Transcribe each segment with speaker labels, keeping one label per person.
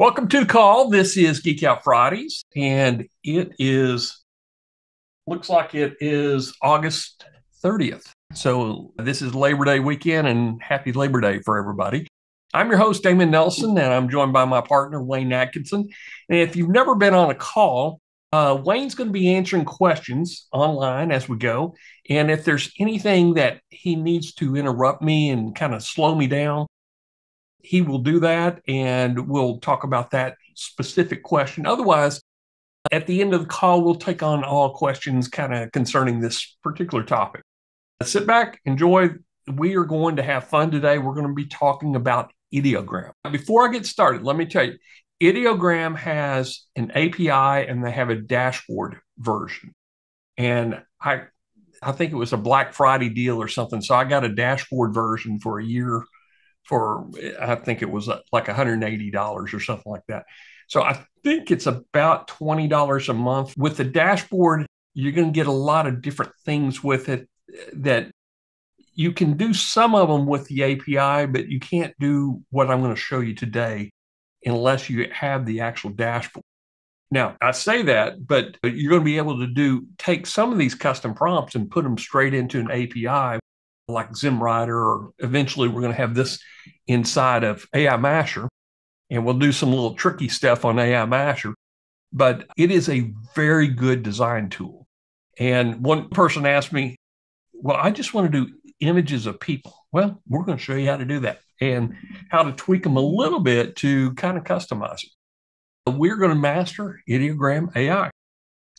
Speaker 1: Welcome to the call. This is Geek Out Fridays, and looks like it is August 30th. So this is Labor Day weekend, and happy Labor Day for everybody. I'm your host, Damon Nelson, and I'm joined by my partner, Wayne Atkinson. And if you've never been on a call, Wayne's going to be answering questions online as we go. And if there's anything that he needs to interrupt me and kind of slow me down, he will do that, and we'll talk about that specific question. Otherwise, at the end of the call, we'll take on all questions kind of concerning this particular topic. Sit back, enjoy. We are going to have fun today. We're going to be talking about Ideogram. Before I get started, let me tell you, Ideogram has an API and they have a dashboard version. And I think it was a Black Friday deal or something. So I got a dashboard version for a year for, I think it was like $180 or something like that. So I think it's about $20 a month. With the dashboard, you're going to get a lot of different things with it that you can do some of them with the API, but you can't do what I'm going to show you today unless you have the actual dashboard. Now, I say that, but you're going to be able to take some of these custom prompts and put them straight into an API like ZimWriter, or eventually we're going to have this inside of AI Masher, and we'll do some little tricky stuff on AI Masher, but it is a very good design tool. And one person asked me, well, I just want to do images of people. Well, we're going to show you how to do that and how to tweak them a little bit to kind of customize it. We're going to master Ideogram AI.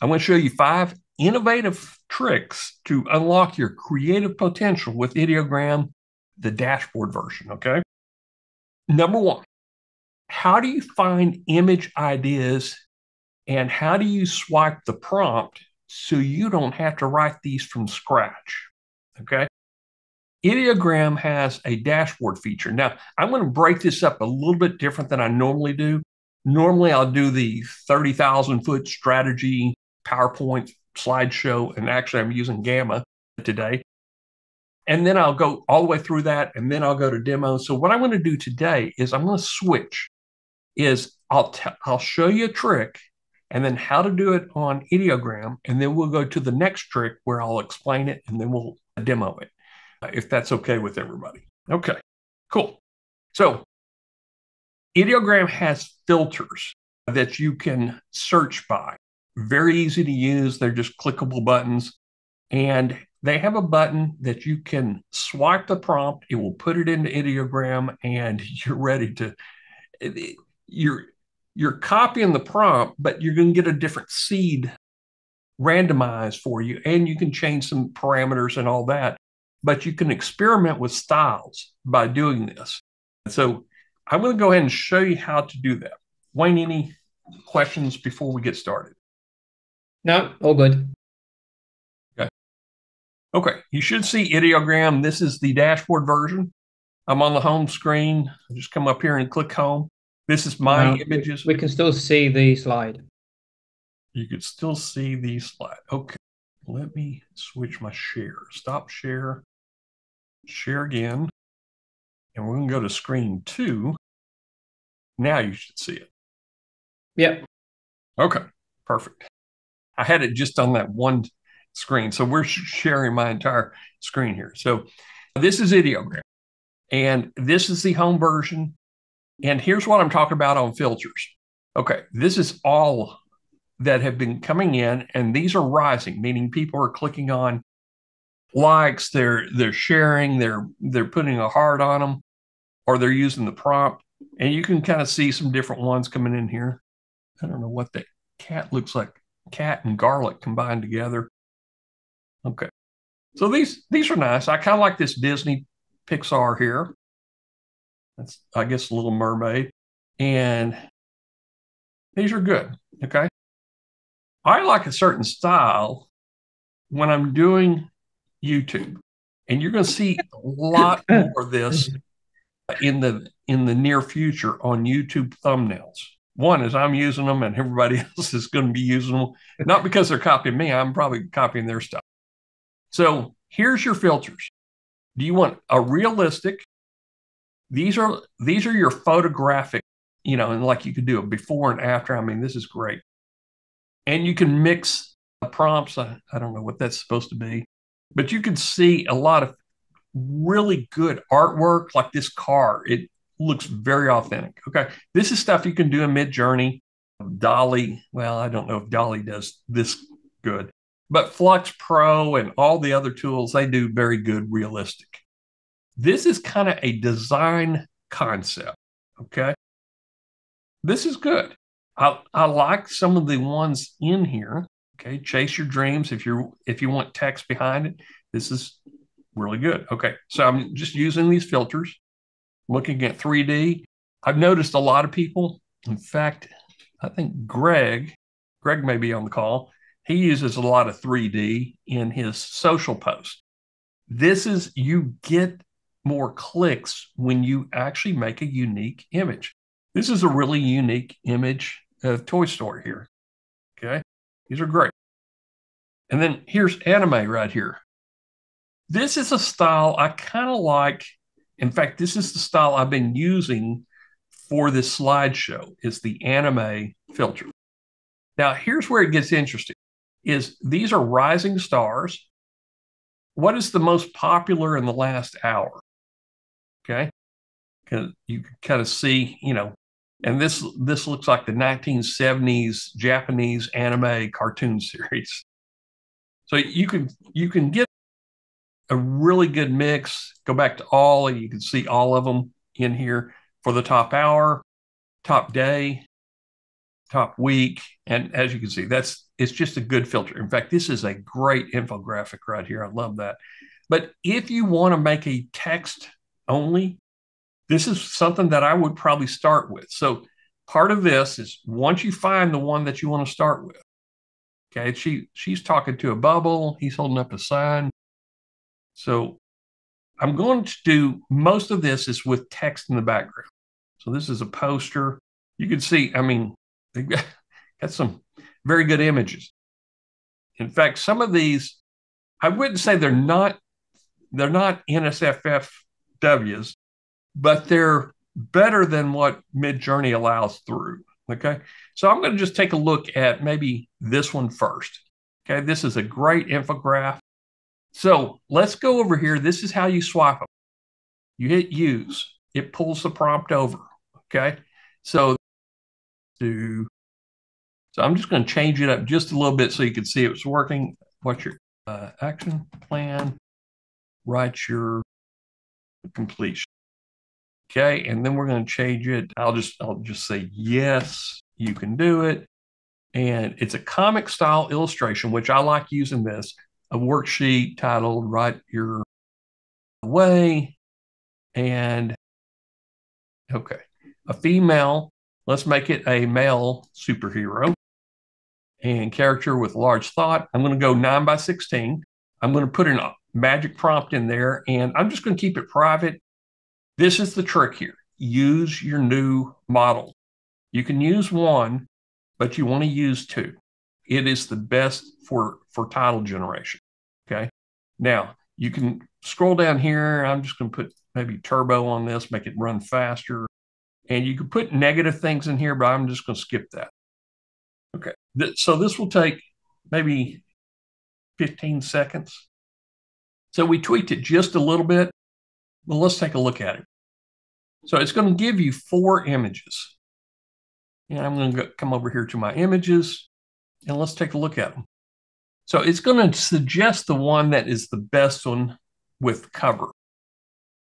Speaker 1: I'm going to show you 5 innovative tricks to unlock your creative potential with Ideogram, the dashboard version, okay? Number 1, how do you find image ideas and how do you swipe the prompt so you don't have to write these from scratch, okay? Ideogram has a dashboard feature. Now, I'm going to break this up a little bit different than I normally do. Normally, I'll do the 30,000-foot strategy PowerPoint slideshow, and actually I'm using Gamma today. And then I'll go all the way through that, and then I'll go to demo. So what I'm going to do today is I'm going to switch. I'll show you a trick, and then how to do it on Ideogram, and then we'll go to the next trick where I'll explain it, and then we'll demo it, if that's okay with everybody. Okay, cool. So Ideogram has filters that you can search by. Very easy to use. They're just clickable buttons. And they have a button that you can swipe the prompt. It will put it into Ideogram, and you're ready to, you're copying the prompt, but you're going to get a different seed randomized for you. And you can change some parameters and all that. But you can experiment with styles by doing this. So I'm going to go ahead and show you how to do that. Wayne, any questions before we get started?
Speaker 2: No, all good.
Speaker 1: Okay, you should see Ideogram. This is the dashboard version. I'm on the home screen. I just come up here and click home. This is my images.
Speaker 2: We can still see the slide.
Speaker 1: You can still see the slide. Okay, let me switch my share. Stop share. Share again. And we're going to go to screen 2. Now you should see it.
Speaker 2: Yep.
Speaker 1: Okay, perfect. I had it just on that one screen. So we're sharing my entire screen here. So this is Ideogram. And this is the home version. And here's what I'm talking about on filters. Okay, this is all that have been coming in, and these are rising, meaning people are clicking on likes, they're sharing, they're putting a heart on them, or they're using the prompt. And you can kind of see some different ones coming in here. I don't know what that cat looks like. Cat and garlic combined together. Okay. So these are nice. I kind of like this Disney Pixar here. That's, I guess, a Little Mermaid. And these are good. Okay. I like a certain style when I'm doing YouTube. And you're going to see a lot more of this in the near future on YouTube thumbnails. One is I'm using them and everybody else is going to be using them. Not because they're copying me. I'm probably copying their stuff. So here's your filters. Do you want a realistic? These are your photographic and like you could do a before and after. I mean, this is great. And you can mix prompts. I don't know what that's supposed to be, but you can see a lot of really good artwork like this car. It looks very authentic. Okay. This is stuff you can do in Midjourney. Dolly, well, I don't know if Dolly does this good, but Flux Pro and all the other tools, they do very good realistic. This is kind of a design concept. Okay. This is good. I like some of the ones in here. Okay. Chase your dreams. If you want text behind it, this is really good. Okay. So I'm just using these filters, looking at 3D. I've noticed a lot of people, in fact, I think Greg may be on the call. He uses a lot of 3D in his social posts. You get more clicks when you actually make a unique image. This is a really unique image of Toy Story here. Okay. These are great. And then here's anime right here. This is a style I kind of like. In fact, this is the style I've been using for this slideshow, is the anime filter. Now, here's where it gets interesting, is these are rising stars. What is the most popular in the last hour? Okay. You can kind of see, and this looks like the 1970s Japanese anime cartoon series. So you can get a really good mix. Go back to all, and you can see all of them in here for the top hour, top day, top week. And as you can see, it's just a good filter. In fact, this is a great infographic right here. I love that. But if you want to make a text only, this is something that I would probably start with. So part of this is once you find the one that you want to start with. Okay, she's talking to a bubble. He's holding up a sign. So I'm going to do most of this is with text in the background. So this is a poster. You can see, I mean, they've got some very good images. In fact, some of these, I wouldn't say they're not NSFFWs, but they're better than what Midjourney allows through. Okay. So I'm going to just take a look at maybe this one first. Okay. This is a great infographic. So let's go over here. This is how you swap them. You hit use, it pulls the prompt over. Okay. So I'm just going to change it up just a little bit so you can see it's working. What's your action plan? Write your completion. Okay. And then we're going to change it. I'll just say, yes, you can do it. And it's a comic style illustration, which I like using this, a worksheet titled Write Your Way. And okay, a female, let's make it a male superhero and character with large thought. I'm going to go 9x16. I'm going to put a magic prompt in there, and I'm just going to keep it private. This is the trick here. Use your new model. You can use one, but you want to use two. It is the best for title generation. Okay. Now you can scroll down here. I'm just going to put maybe turbo on this, make it run faster. And you can put negative things in here, but I'm just going to skip that. Okay. So this will take maybe 15 seconds. So we tweaked it just a little bit. Well, let's take a look at it. So it's going to give you 4 images. And I'm going to come over here to my images, and let's take a look at them. So it's going to suggest the one that is the best one with cover.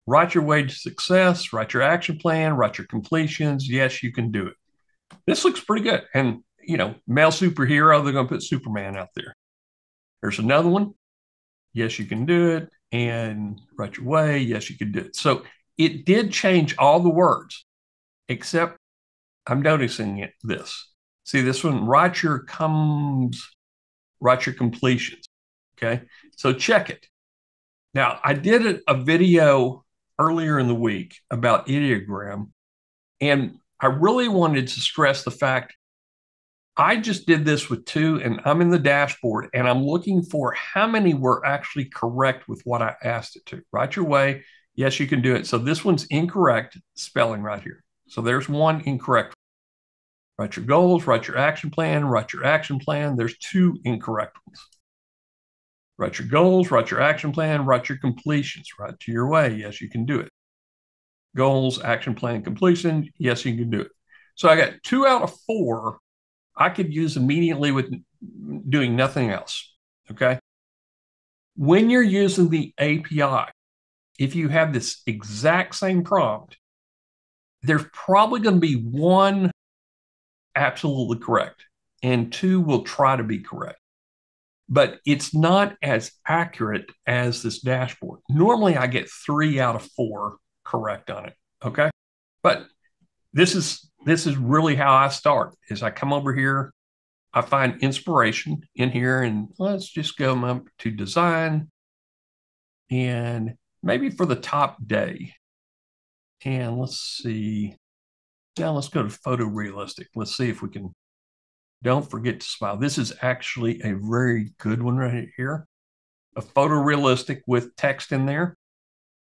Speaker 1: Write your way to success, write your action plan, write your completions. Yes, you can do it. This looks pretty good. And, male superhero, they're going to put Superman out there. There's another one. Yes, you can do it. And write your way. Yes, you can do it. So it did change all the words, except I'm noticing this. See this one, write your completions. Okay. So check it. Now I did a video earlier in the week about Ideogram, and I really wanted to stress the fact I just did this with 2, and I'm in the dashboard and I'm looking for how many were actually correct with what I asked it to. Write your way. Yes, you can do it. So this one's incorrect spelling right here. So there's one incorrect. Write your goals, write your action plan, write your action plan. There's two incorrect ones. Write your goals, write your action plan, write your completions. Write to your way. Yes, you can do it. Goals, action plan, completion. Yes, you can do it. So I got 2 out of 4 I could use immediately with doing nothing else. Okay. When you're using the API, if you have this exact same prompt, there's probably going to be one absolutely correct and 2 will try to be correct. But it's not as accurate as this dashboard. Normally I get 3 out of 4 correct on it. Okay. But this is really how I start is I come over here, I find inspiration in here, and let's just go up to design and maybe for the top day. And let's see. Now let's go to photorealistic. Let's see if we can. Don't forget to smile. This is actually a very good one right here. A photorealistic with text in there.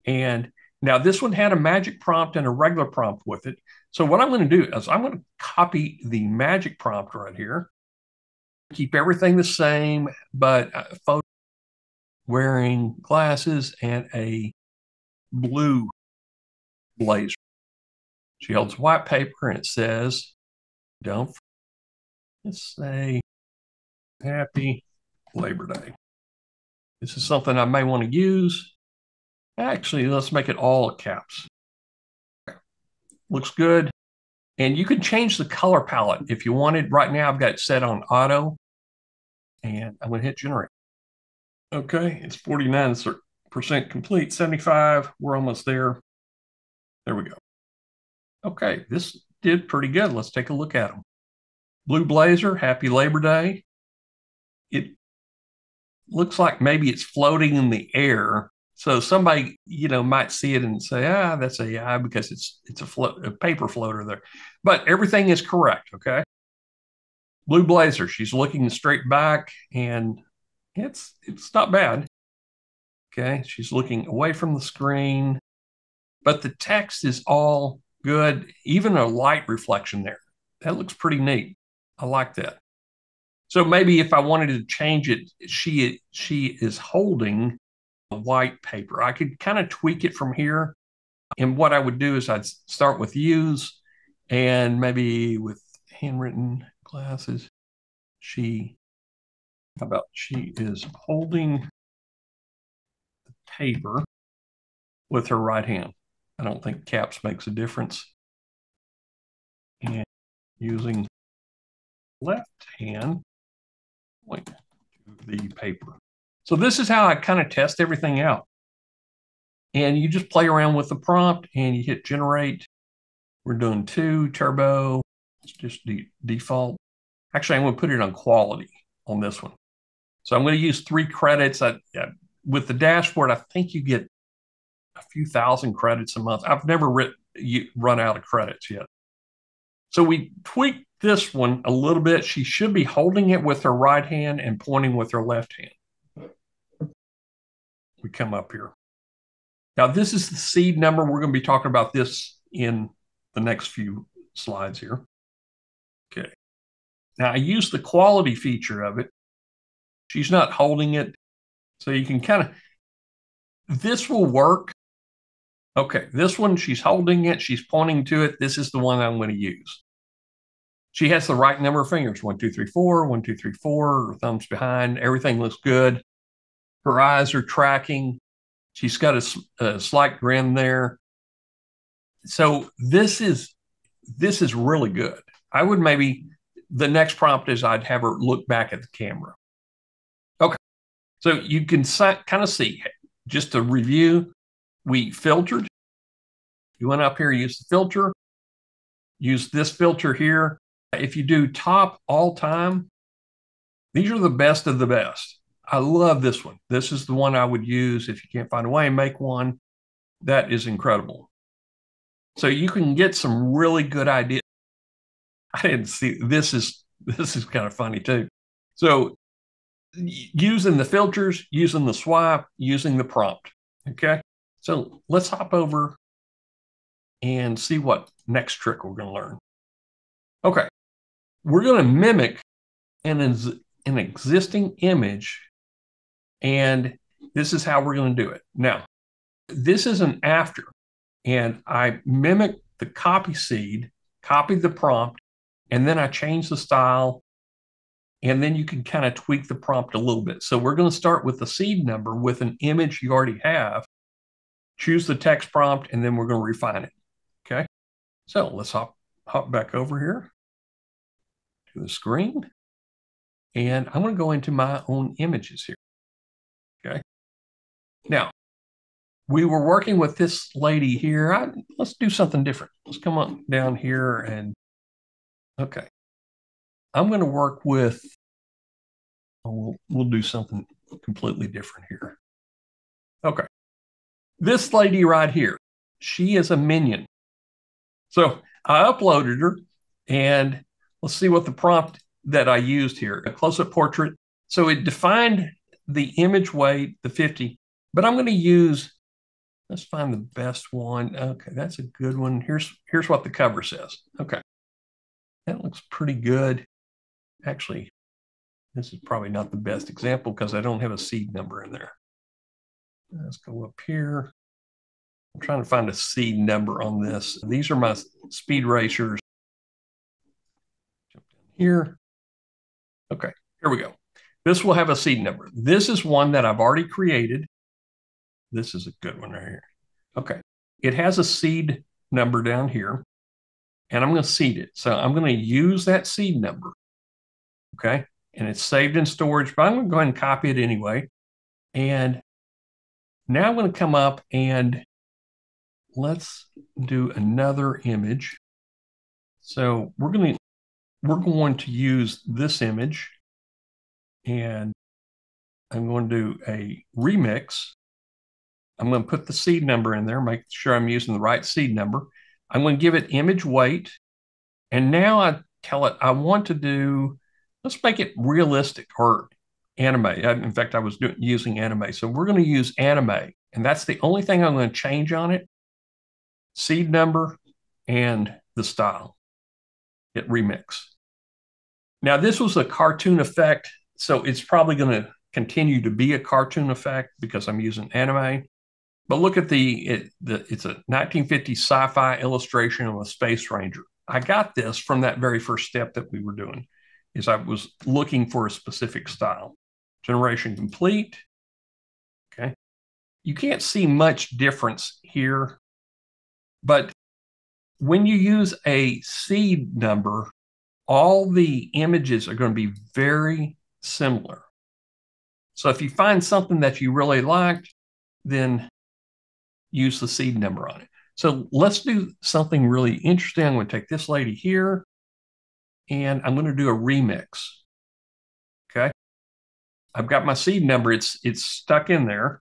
Speaker 1: And now this one had a magic prompt and a regular prompt with it. So what I'm going to do is I'm going to copy the magic prompt right here. Keep everything the same, but photo wearing glasses and a blue blazer. She holds white paper and it says, let's say, Happy Labor Day. This is something I may want to use. Actually, let's make it all caps. Looks good. And you can change the color palette if you wanted. Right now, I've got it set on auto. And I'm going to hit generate. Okay, it's 49% complete, 75. We're almost there. There we go. Okay, this did pretty good. Let's take a look at them. Blue blazer, Happy Labor Day. It looks like maybe it's floating in the air. So somebody, might see it and say, that's AI because it's a paper floater there. But everything is correct, okay? Blue blazer, she's looking straight back and it's not bad. Okay, she's looking away from the screen, but the text is all good. Even a light reflection there. That looks pretty neat. I like that. So maybe if I wanted to change it, she is holding a white paper. I could kind of tweak it from here. And what I would do is I'd start with use and maybe with handwritten glasses. She is holding the paper with her right hand. I don't think caps makes a difference. And using left hand, point to the paper. So this is how I kind of test everything out. And you just play around with the prompt and you hit generate. We're doing 2 turbo. It's just default. Actually, I'm going to put it on quality on this one. So I'm going to use 3 credits. With the dashboard, I think you get a few thousand credits a month. I've never run out of credits yet. So we tweaked this one a little bit. She should be holding it with her right hand and pointing with her left hand. We come up here. Now, this is the seed number. We're going to be talking about this in the next few slides here. Okay. Now, I use the quality feature of it. She's not holding it. So you can kind of, this will work. Okay, this one, she's holding it. She's pointing to it. This is the one I'm going to use. She has the right number of fingers, 1, 2, 3, 4, 1, 2, 3, 4, her thumb's behind. Everything looks good. Her eyes are tracking. She's got a slight grin there. So this is really good. I would maybe, the next prompt is I'd have her look back at the camera. Okay. So you can kind of see, just to review, we filtered. You went up here, use the filter. Use this filter here. If you do top all time, these are the best of the best. I love this one. This is the one I would use if you can't find a way and make one. That is incredible. So you can get some really good ideas. I didn't see, this is kind of funny too. So using the filters, using the swipe, using the prompt. Okay. So let's hop over and see what next trick we're going to learn. Okay, we're going to mimic an existing image, and this is how we're going to do it. Now, this is an after, and I mimic the copy seed, copied the prompt, and then I change the style, and then you can kind of tweak the prompt a little bit. So we're going to start with the seed number with an image you already have, choose the text prompt, and then we're going to refine it. Okay, so let's hop back over here to the screen, and I'm going to go into my own images here. Okay, now we were working with this lady here. Let's do something different. Let's come on down here and, okay. I'm going to work with, we'll do something completely different here. Okay. This lady right here, she is a minion. So I uploaded her, and let's see what the prompt that I used here, a close-up portrait. So it defined the image weight, the 50, but I'm going to use, let's find the best one. Okay, that's a good one. Here's what the cover says. Okay, that looks pretty good. Actually, this is probably not the best example because I don't have a seed number in there. Let's go up here. I'm trying to find a seed number on this. These are my speed racers. Jump down here. Okay, here we go. This will have a seed number. This is one that I've already created. This is a good one right here. Okay, it has a seed number down here, and I'm going to seed it. So I'm going to use that seed number. Okay, and it's saved in storage, but I'm going to go ahead and copy it anyway. And now I'm going to come up and let's do another image. So we're going to use this image, and I'm going to do a remix. I'm going to put the seed number in there, make sure I'm using the right seed number. I'm going to give it image weight. And now I tell it I want to do, let's make it realistic or anime. In fact, I was using anime. So we're going to use anime. And that's the only thing I'm going to change on it. Seed number and the style. Hit remix. Now this was a cartoon effect. So it's probably going to continue to be a cartoon effect because I'm using anime. But look at it's a 1950s sci-fi illustration of a space ranger. I got this from that very first step that we were doing, is I was looking for a specific style. Generation complete. Okay. You can't see much difference here, but when you use a seed number, all the images are going to be very similar. So if you find something that you really liked, then use the seed number on it. So let's do something really interesting. I'm going to take this lady here, and I'm going to do a remix. Okay. I've got my seed number. It's stuck in there.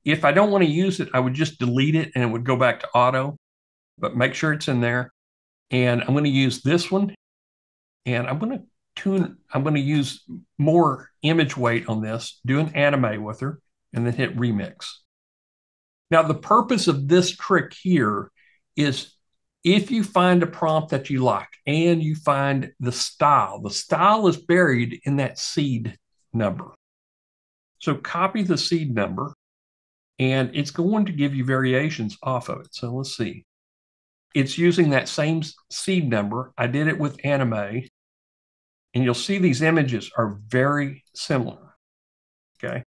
Speaker 1: If I don't want to use it, I would just delete it and it would go back to auto, but make sure it's in there. And I'm going to use this one, and I'm going to use more image weight on this, do an anime with her, and then hit remix. Now, the purpose of this trick here is if you find a prompt that you like and you find the style is buried in that seed number. So copy the seed number, and it's going to give you variations off of it. So let's see. It's using that same seed number. I did it with anime, and you'll see these images are very similar. Okay.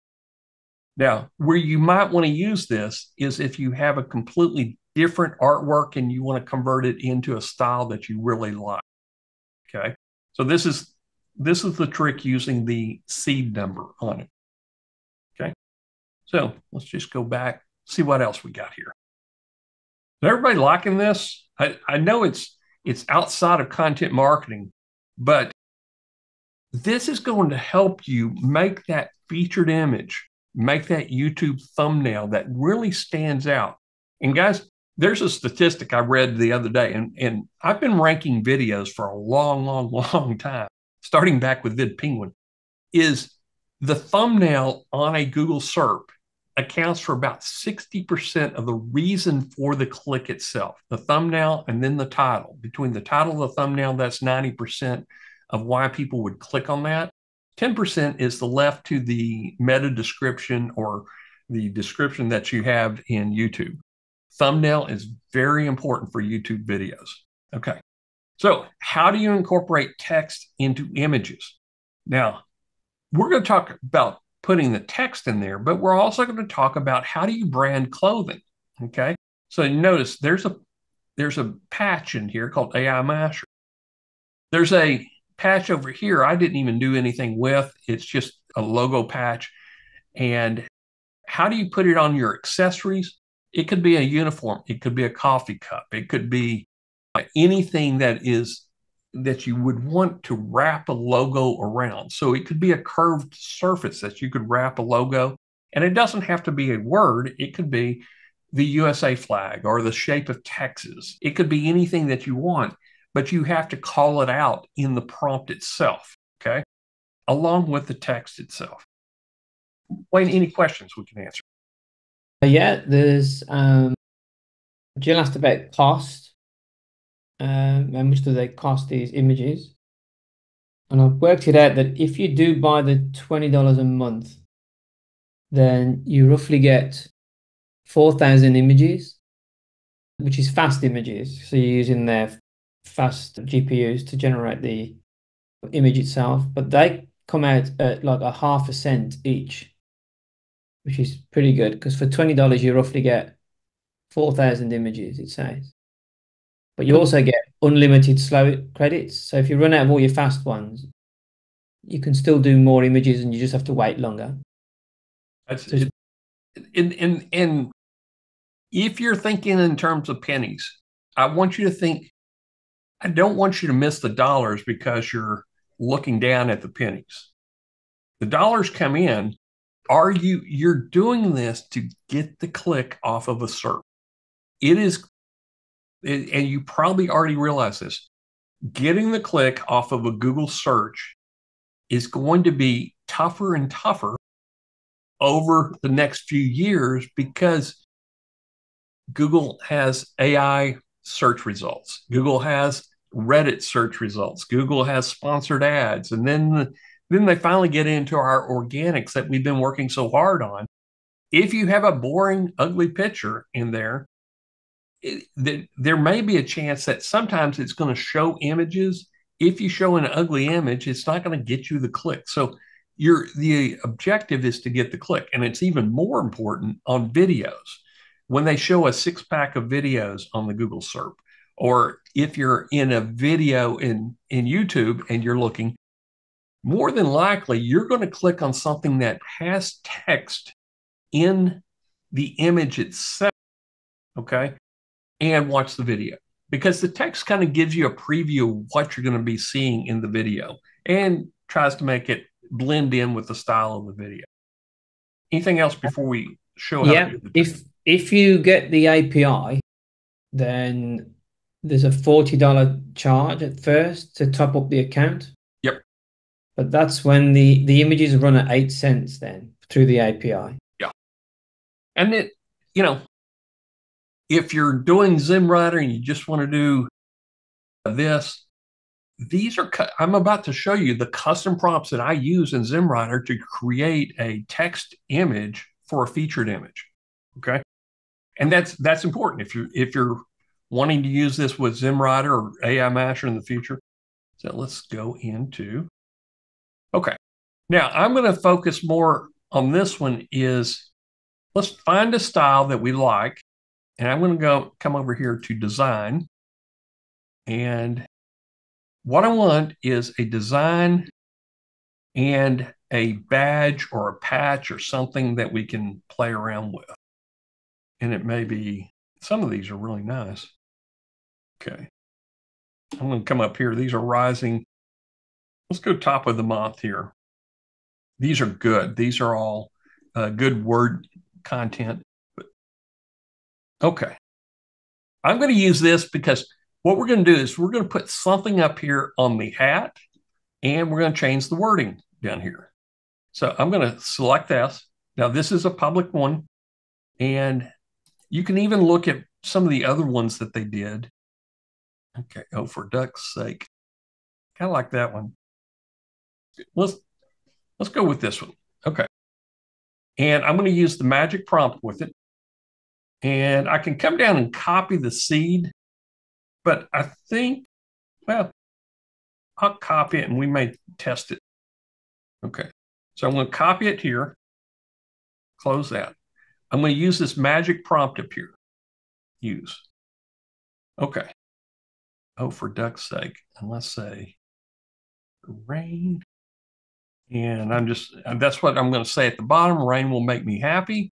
Speaker 1: Now, where you might want to use this is if you have a completely different artwork and you want to convert it into a style that you really like. Okay. So this is the trick using the seed number on it. Okay. So let's just go back, see what else we got here. Is everybody liking this? I know it's outside of content marketing, but this is going to help you make that featured image, make that YouTube thumbnail that really stands out. And guys, there's a statistic I read the other day, and I've been ranking videos for a long, long, long time, starting back with VidPenguin, is the thumbnail on a Google SERP accounts for about 60% of the reason for the click itself, the thumbnail and then the title. Between the title and the thumbnail, that's 90% of why people would click on that. 10% is the left to the meta description or the description that you have in YouTube. Thumbnail is very important for YouTube videos. Okay. So how do you incorporate text into images? Now, we're going to talk about putting the text in there, but we're also going to talk about how do you brand clothing. Okay. So you notice there's a patch in here called AI Masher. There's a patch over here I didn't even do anything with. It's just a logo patch. And how do you put it on your accessories? It could be a uniform. It could be a coffee cup. It could be anything that you would want to wrap a logo around. So it could be a curved surface that you could wrap a logo. And it doesn't have to be a word. It could be the USA flag or the shape of Texas. It could be anything that you want, but you have to call it out in the prompt itself, okay? Along with the text itself. Wayne, any questions we can answer?
Speaker 2: Yeah, there's Jill asked about cost. How much do they cost, these images? And I've worked it out that if you do buy the $20 a month, then you roughly get 4,000 images, which is fast images. So you're using their fast GPUs to generate the image itself, but they come out at like 0.5 cent each, which is pretty good because for $20 you roughly get 4,000 images, it says. But you also get unlimited slow credits. So if you run out of all your fast ones, you can still do more images and you just have to wait longer.
Speaker 1: That's so and if you're thinking in terms of pennies, I want you to think, I don't want you to miss the dollars because you're looking down at the pennies. The dollars come in. You're doing this to get the click off of a SERP. And you probably already realize this, getting the click off of a Google search is going to be tougher and tougher over the next few years because Google has AI search results. Google has Reddit search results. Google has sponsored ads. And then they finally get into our organics that we've been working so hard on. If you have a boring, ugly picture in there, there may be a chance that sometimes it's going to show images. If you show an ugly image, it's not going to get you the click. So the objective is to get the click. And it's even more important on videos. When they show a 6-pack of videos on the Google SERP, or if you're in a video in YouTube and you're looking, more than likely, you're going to click on something that has text in the image itself, okay, and watch the video. Because the text kind of gives you a preview of what you're going to be seeing in the video and tries to make it blend in with the style of the video. Anything else before we show how to do the text?
Speaker 2: If you get the API, then there's a $40 charge at first to top up the account.
Speaker 1: Yep.
Speaker 2: But that's when the images run at 8 cents then through the API.
Speaker 1: Yeah. And it, if you're doing ZimWriter and you just want to do this, I'm about to show you the custom prompts that I use in ZimWriter to create a text image for a featured image. Okay. And that's important if you're wanting to use this with ZimWriter or AI Masher in the future. So let's go into, okay. Now I'm going to focus more on this one is let's find a style that we like. And I'm going to come over here to design. And what I want is a design and a badge or a patch or something that we can play around with. And it may be, some of these are really nice. Okay. I'm going to come up here. These are rising. Let's go top of the month here. These are good. These are all good word content. Okay. I'm going to use this because what we're going to do is we're going to put something up here on the hat and we're going to change the wording down here. So I'm going to select this Now, this is a public one, and you can even look at some of the other ones that they did. Okay, oh, for duck's sake. Kind of like that one. Let's go with this one. Okay. And I'm going to use the magic prompt with it. And I can come down and copy the seed, but I think, well, I'll copy it and we may test it. Okay. So I'm going to copy it here, close that. I'm going to use this magic prompt up here. Use. Okay. Oh, for duck's sake. And let's say rain. And that's what I'm going to say at the bottom. Rain will make me happy.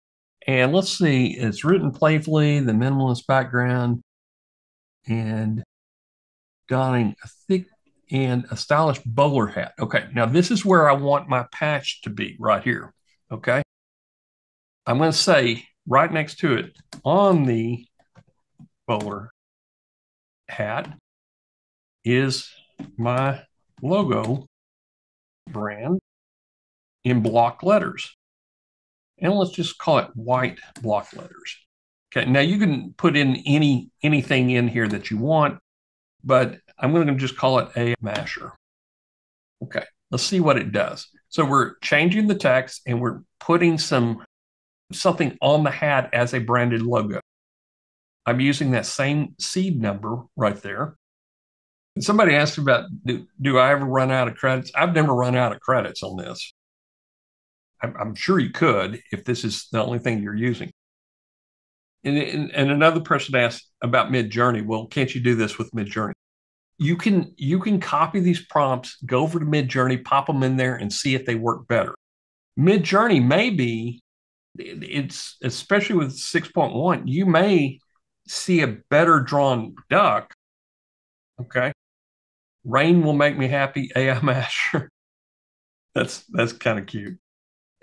Speaker 1: And let's see, it's written playfully, the minimalist background, and donning a thick and a stylish bowler hat. Okay, now this is where I want my patch to be, right here. Okay. I'm going to say right next to it, on the bowler hat is my logo brand in block letters. And let's just call it white block letters. Okay, now you can put in anything in here that you want, but I'm going to just call it a masher. Okay, let's see what it does. So we're changing the text and we're putting something on the hat as a branded logo. I'm using that same seed number right there. And somebody asked about, do I ever run out of credits? I've never run out of credits on this. I'm sure you could if this is the only thing you're using. And another person asked about Midjourney. Well, can't you do this with Midjourney? You can copy these prompts, go over to Midjourney, pop them in there, and see if they work better. Midjourney maybe it's especially with 6.1, you may see a better drawn duck. Okay, rain will make me happy. AI masher. That's kind of cute.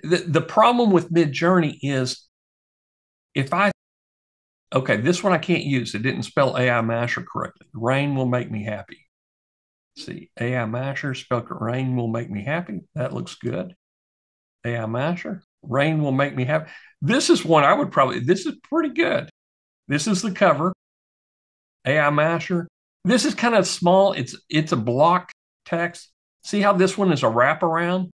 Speaker 1: The problem with Midjourney is okay, this one I can't use. It didn't spell AI masher correctly. Rain will make me happy. Let's see, AI masher, spelled rain will make me happy. That looks good. AI masher, rain will make me happy. This is one I would this is pretty good. This is the cover. AI masher. This is kind of small. It's a block text. See how this one is a wraparound?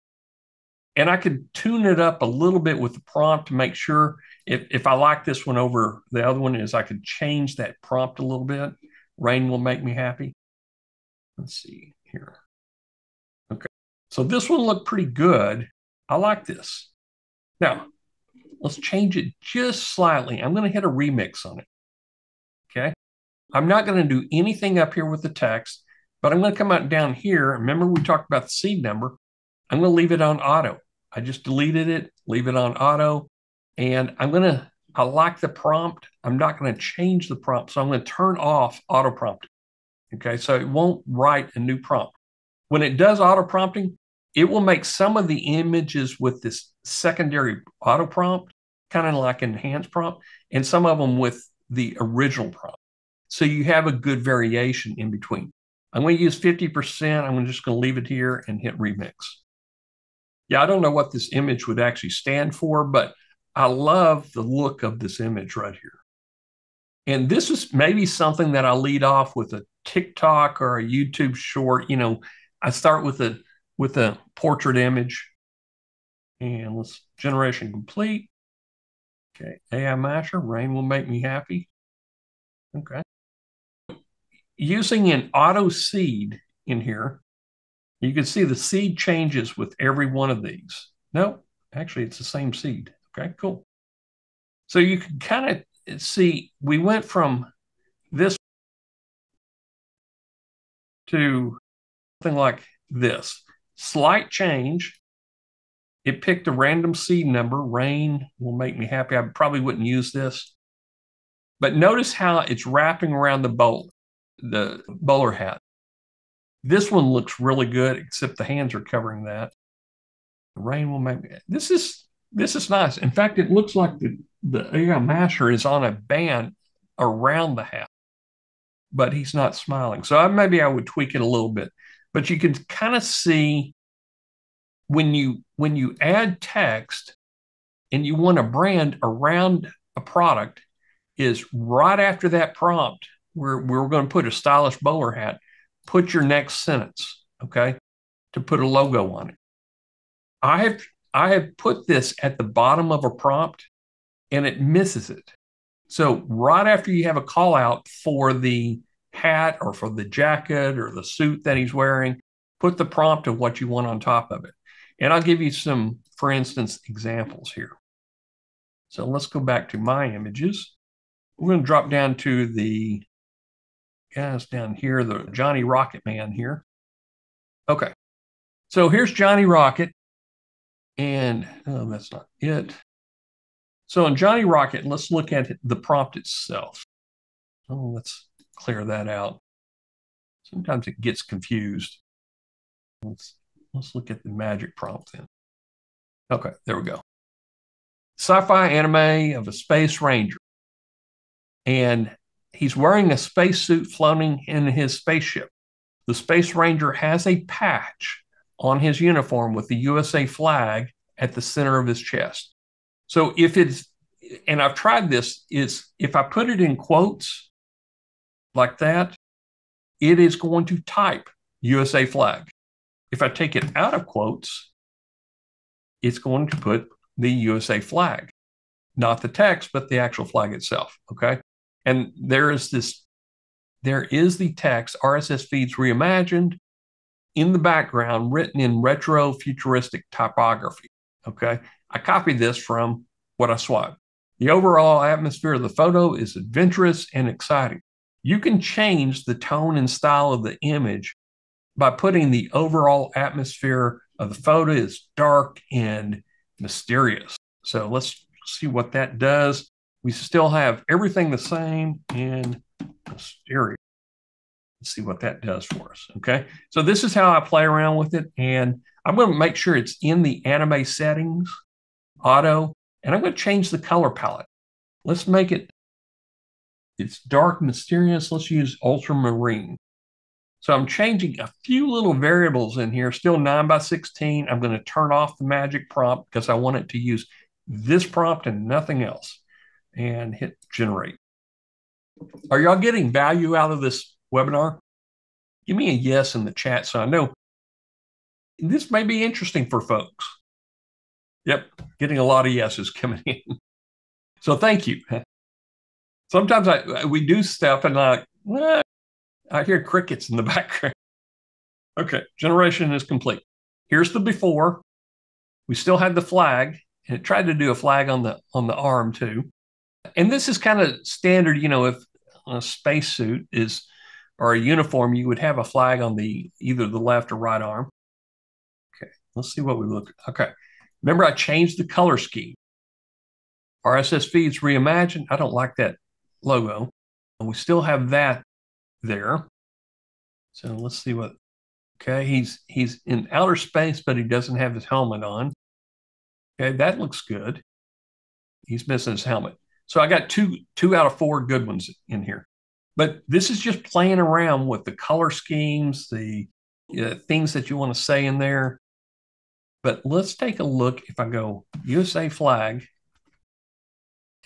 Speaker 1: And I could tune it up a little bit with the prompt to make sure if I like this one over the other one is I could change that prompt a little bit. Rain will make me happy. Let's see here. Okay. So this one looked pretty good. I like this. Now, let's change it just slightly. I'm going to hit a remix on it. Okay. I'm not going to do anything up here with the text, but I'm going to come out down here. Remember we talked about the seed number. I'm going to leave it on auto. I just deleted it, leave it on auto. And I like the prompt. I'm not going to change the prompt. So I'm going to turn off auto prompting. Okay. So it won't write a new prompt. When it does auto prompting, it will make some of the images with this secondary auto prompt, kind of like enhanced prompt, and some of them with the original prompt. So you have a good variation in between. I'm going to use 50%. I'm just going to leave it here and hit remix. Yeah, I don't know what this image would actually stand for, but I love the look of this image right here. And this is maybe something that I'll lead off with a TikTok or a YouTube short. You know, I start with a portrait image. And let's generation complete. Okay, AI masher, rain will make me happy. Okay. Using an auto seed in here, you can see the seed changes with every one of these. No, actually, it's the same seed. Okay, cool. So you can kind of see we went from this to something like this. Slight change. It picked a random seed number. Rain will make me happy. I probably wouldn't use this. But notice how it's wrapping around the bowler hat. This one looks really good, except the hands are covering that. The rain will make me. This is nice. In fact, it looks like the AI masher is on a band around the hat, but he's not smiling. So maybe I would tweak it a little bit. But you can kind of see when you add text, and you want a brand around a product is right after that prompt, we're going to put a stylish bowler hat, put your next sentence, okay, to put a logo on it. I have put this at the bottom of a prompt and it misses it. So right after you have a call out for the hat or for the jacket or the suit that he's wearing, put the prompt of what you want on top of it. And I'll give you some, for instance, examples here. So let's go back to my images. We're going to drop down to the guys down here, the Johnny Rocket Man here. Okay. So here's Johnny Rocket. And that's not it. So in Johnny Rocket, let's look at the prompt itself. Oh, let's clear that out. Sometimes it gets confused. Let's look at the magic prompt then. Okay, there we go. Sci-fi anime of a space ranger. And he's wearing a spacesuit floating in his spaceship. The space ranger has a patch on his uniform with the USA flag at the center of his chest. So if it's, and I've tried this, is if I put it in quotes like that, it is going to type USA flag. If I take it out of quotes, it's going to put the USA flag, not the text, but the actual flag itself. Okay. And there is the text, RSS feeds reimagined, in the background, written in retro futuristic typography. Okay. I copied this from what I swiped. The overall atmosphere of the photo is adventurous and exciting. You can change the tone and style of the image by putting the overall atmosphere of the photo is dark and mysterious. So let's see what that does. We still have everything the same and mysterious. Let's see what that does for us. Okay. So this is how I play around with it. And I'm going to make sure it's in the anime settings, auto, and I'm going to change the color palette. Let's make it's dark, mysterious. Let's use ultramarine. So I'm changing a few little variables in here, still 9:16. I'm going to turn off the magic prompt because I want it to use this prompt and nothing else, and hit generate. Are y'all getting value out of this webinar? Give me a yes in the chat so I know this may be interesting for folks. Yep, getting a lot of yeses coming in. So thank you. Sometimes we do stuff and I hear crickets in the background. Okay, generation is complete. Here's the before. We still had the flag, and it tried to do a flag on the arm too. And this is kind of standard, you know, if a spacesuit is or a uniform, you would have a flag on either the left or right arm. Okay, let's see what we look at. Okay, remember I changed the color scheme. RSS feeds reimagined. I don't like that logo. And we still have that there. So let's see what, okay, he's in outer space, but he doesn't have his helmet on. Okay, that looks good. He's missing his helmet. So I got two out of 4 good ones in here. But this is just playing around with the color schemes, the things that you want to say in there. But let's take a look. If I go USA flag,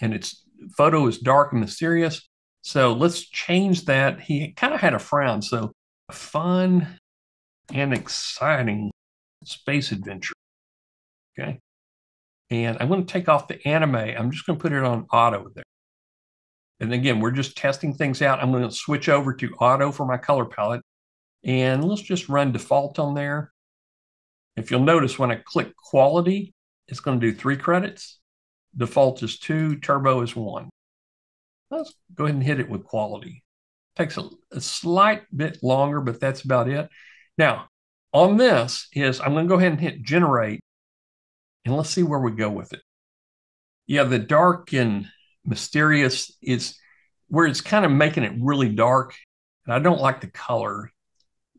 Speaker 1: and its photo is dark and mysterious. So let's change that. He kind of had a frown. So a fun and exciting space adventure. Okay. And I'm going to take off the anime. I'm just going to put it on auto there. And again, we're just testing things out. I'm going to switch over to auto for my color palette. And let's just run default on there. If you'll notice, when I click quality, it's going to do 3 credits. Default is 2, turbo is 1. Let's go ahead and hit it with quality. Takes a slight bit longer, but that's about it. Now, on this I'm going to go ahead and hit generate, and let's see where we go with it. Yeah, the dark and mysterious is where it's kind of making it really dark, and I don't like the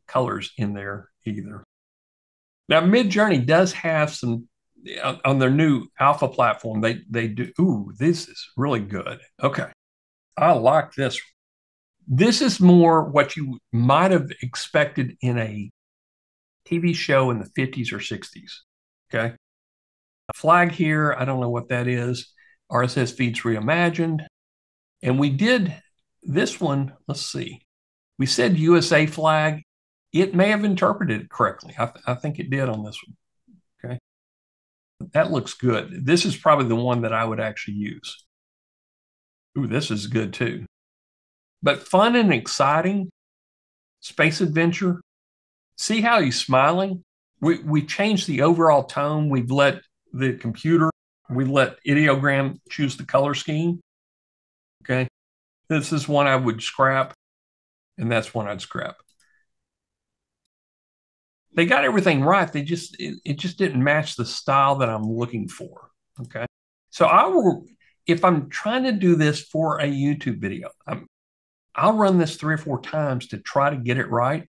Speaker 1: colors in there either. Now, Midjourney does have some, on their new alpha platform, they do, ooh, this is really good. Okay, I like this. This is more what you might have expected in a TV show in the 50s or 60s, okay? A flag here, I don't know what that is. RSS feeds reimagined. And we did this one, let's see. We said USA flag. It may have interpreted it correctly. I think it did on this one. Okay. That looks good. This is probably the one that I would actually use. Ooh, this is good too. But fun and exciting, space adventure. See how he's smiling? We changed the overall tone. We've let the computer, we let Ideogram choose the color scheme. Okay. This is one I would scrap, and that's one I'd scrap. They got everything right. It just didn't match the style that I'm looking for. Okay. So I will, if I'm trying to do this for a YouTube video, I'll run this 3 or 4 times to try to get it right.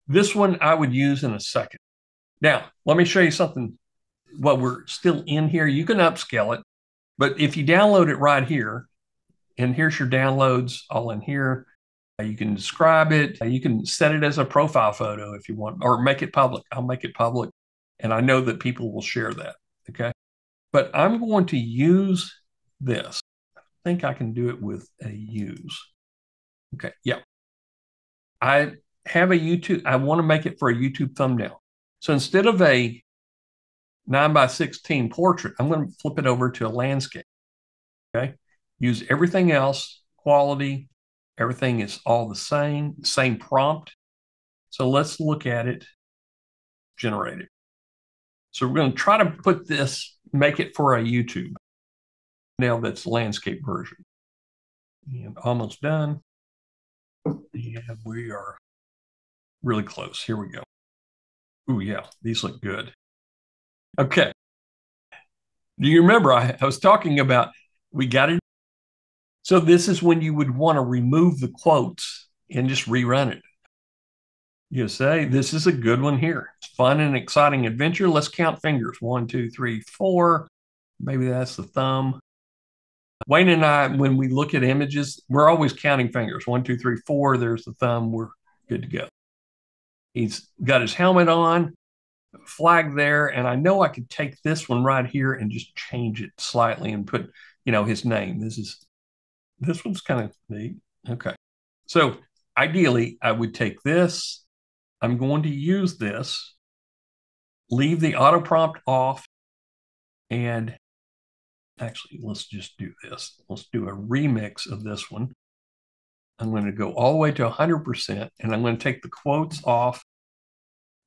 Speaker 1: This one I would use in a second. Now, let me show you something while we're still in here. You can upscale it, but if you download it right here, and here's your downloads all in here, you can describe it. You can set it as a profile photo if you want, or make it public. I'll make it public, and I know that people will share that, okay? But I'm going to use this. I think I can do it with a use. Okay, yeah. I have a YouTube, I want to make it for a YouTube thumbnail. So instead of a 9:16 portrait, I'm going to flip it over to a landscape, okay? Use everything else, quality, everything is all the same prompt. So let's look at it, generate it. So we're going to try to put this, make it for a YouTube. Now that's landscape version. And almost done. And we are really close. Here we go. Ooh, yeah, these look good. Okay. Do you remember I was talking about, we got it. So this is when you would want to remove the quotes and just rerun it. You say, this is a good one here. It's fun and exciting adventure. Let's count fingers. 1, 2, 3, 4. Maybe that's the thumb. Wayne and I, when we look at images, we're always counting fingers. 1, 2, 3, 4. There's the thumb. We're good to go. He's got his helmet on, flag there. And I know I could take this one right here and just change it slightly and put, his name. This one's kind of neat. Okay. So ideally, I would take this. I'm going to use this, leave the auto prompt off, and actually, let's just do this. Let's do a remix of this one. I'm going to go all the way to 100%, and I'm going to take the quotes off.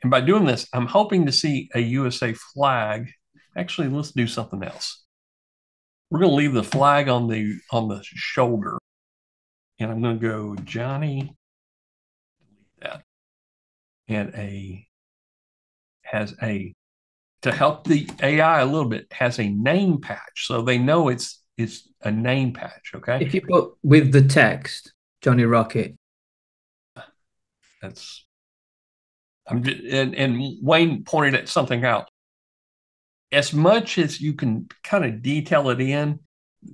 Speaker 1: And by doing this, I'm hoping to see a USA flag. Actually, let's do something else. We're going to leave the flag on the shoulder, and I'm going to go Johnny, delete that, and to help the AI a little bit, has a name patch, so they know it's a name patch. Okay.
Speaker 2: If you put with the text Johnny Rocket,
Speaker 1: and Wayne pointed at something out. As much as you can kind of detail it in,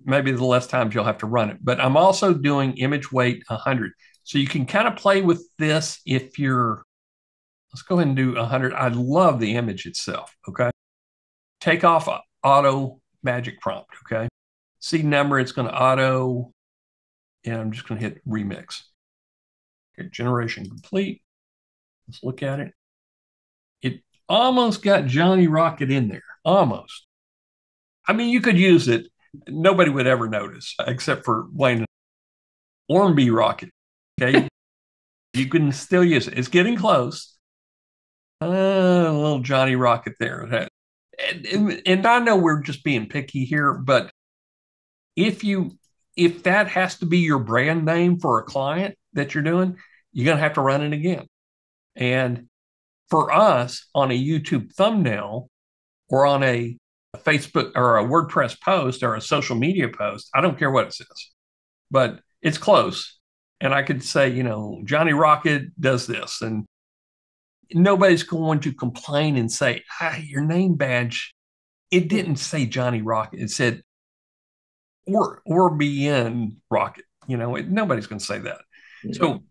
Speaker 1: maybe the less times you'll have to run it. But I'm also doing image weight 100. So you can kind of play with this if you're, let's go ahead and do 100. I love the image itself, okay? Take off auto magic prompt, okay? Seed number, it's going to auto, and I'm just going to hit remix. Okay, generation complete. Let's look at it. It almost got Johnny Rocket in there. Almost. I mean, you could use it. Nobody would ever notice except for Wayne. Ormby Rocket. Okay. You can still use it. It's getting close. A little Johnny Rocket there. And I know we're just being picky here, but if that has to be your brand name for a client that you're doing, you're going to have to run it again. And for us on a YouTube thumbnail or on a Facebook or a WordPress post or a social media post, I don't care what it says, but it's close. And I could say, Johnny Rocket does this, and nobody's going to complain and say, your name badge, it didn't say Johnny Rocket. It said, or BN Rocket. Nobody's going to say that. So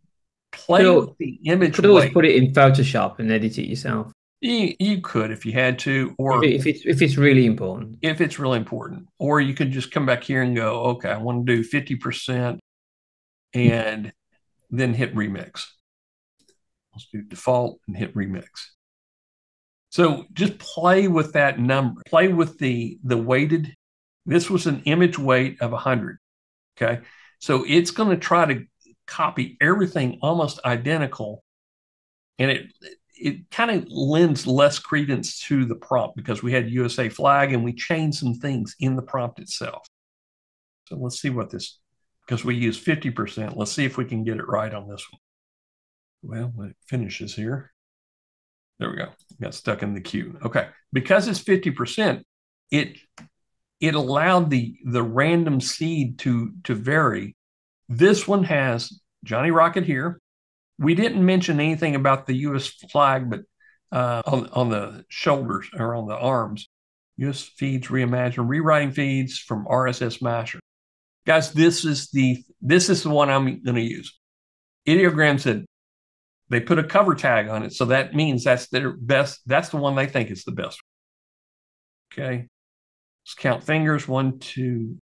Speaker 1: play with the image.
Speaker 2: You could always put it in Photoshop and edit it yourself.
Speaker 1: You could if you had to, or
Speaker 2: If it's really important.
Speaker 1: if it's really important, or you could just come back here and go, okay, I want to do 50% and then hit remix. Let's do default and hit remix. So just play with that number. Play with the weighted. This was an image weight of 100. Okay. So it's going to try to copy everything almost identical. And it kind of lends less credence to the prompt because we had USA flag and we changed some things in the prompt itself. So let's see what this, because we use 50%. Let's see if we can get it right on this one. Well, when it finishes here, there we go. Got stuck in the queue. Okay. Because it's 50%, it allowed the random seed to vary. This one has Johnny Rocket here. We didn't mention anything about the US flag, but on the shoulders or on the arms, US feeds reimagine, rewriting feeds from RSS Masher. Guys, this is the one I'm going to use. Ideogram said they put a cover tag on it, so that means that's their best. That's the one they think is the best. Okay, let's count fingers. 1, 2,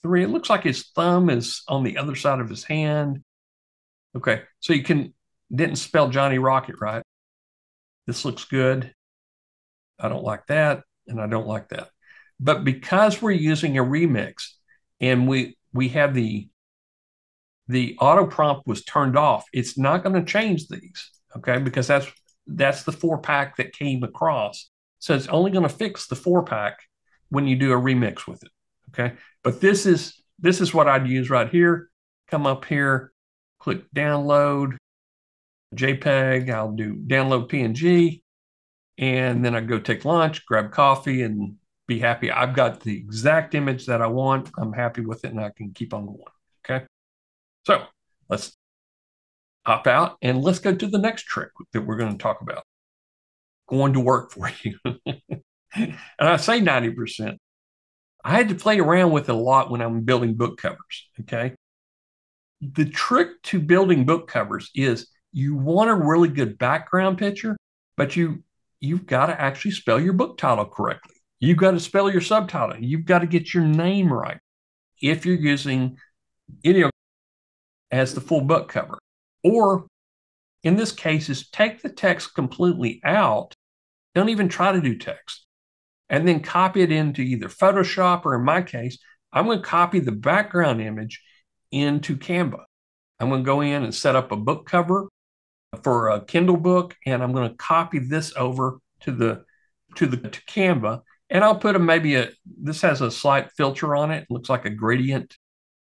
Speaker 1: 3. It looks like his thumb is on the other side of his hand. Okay, so you didn't spell Johnny Rocket right. This looks good. I don't like that, and I don't like that. But because we're using a remix, and we have the auto prompt was turned off, it's not going to change these, okay? Because that's the 4-pack that came across. So it's only going to fix the 4-pack when you do a remix with it, okay? But this is what I'd use right here. Come up here, click download JPEG. I'll do download PNG, and then I go take lunch, grab coffee, and be happy. I've got the exact image that I want. I'm happy with it, and I can keep on going, okay? So let's hop out and let's go to the next trick that we're going to talk about. Going to work for you. And I say 90%. I had to play around with it a lot when I'm building book covers, okay? The trick to building book covers is you want a really good background picture, but you've got to actually spell your book title correctly. You've got to spell your subtitle. You've got to get your name right. If you're using Ideogram as the full book cover, or in this case is take the text completely out. Don't even try to do text, and then copy it into either Photoshop, or in my case, I'm going to copy the background image into Canva. I'm going to go in and set up a book cover for a Kindle book, and I'm going to copy this over to Canva, and I'll put this has a slight filter on it. It looks like a gradient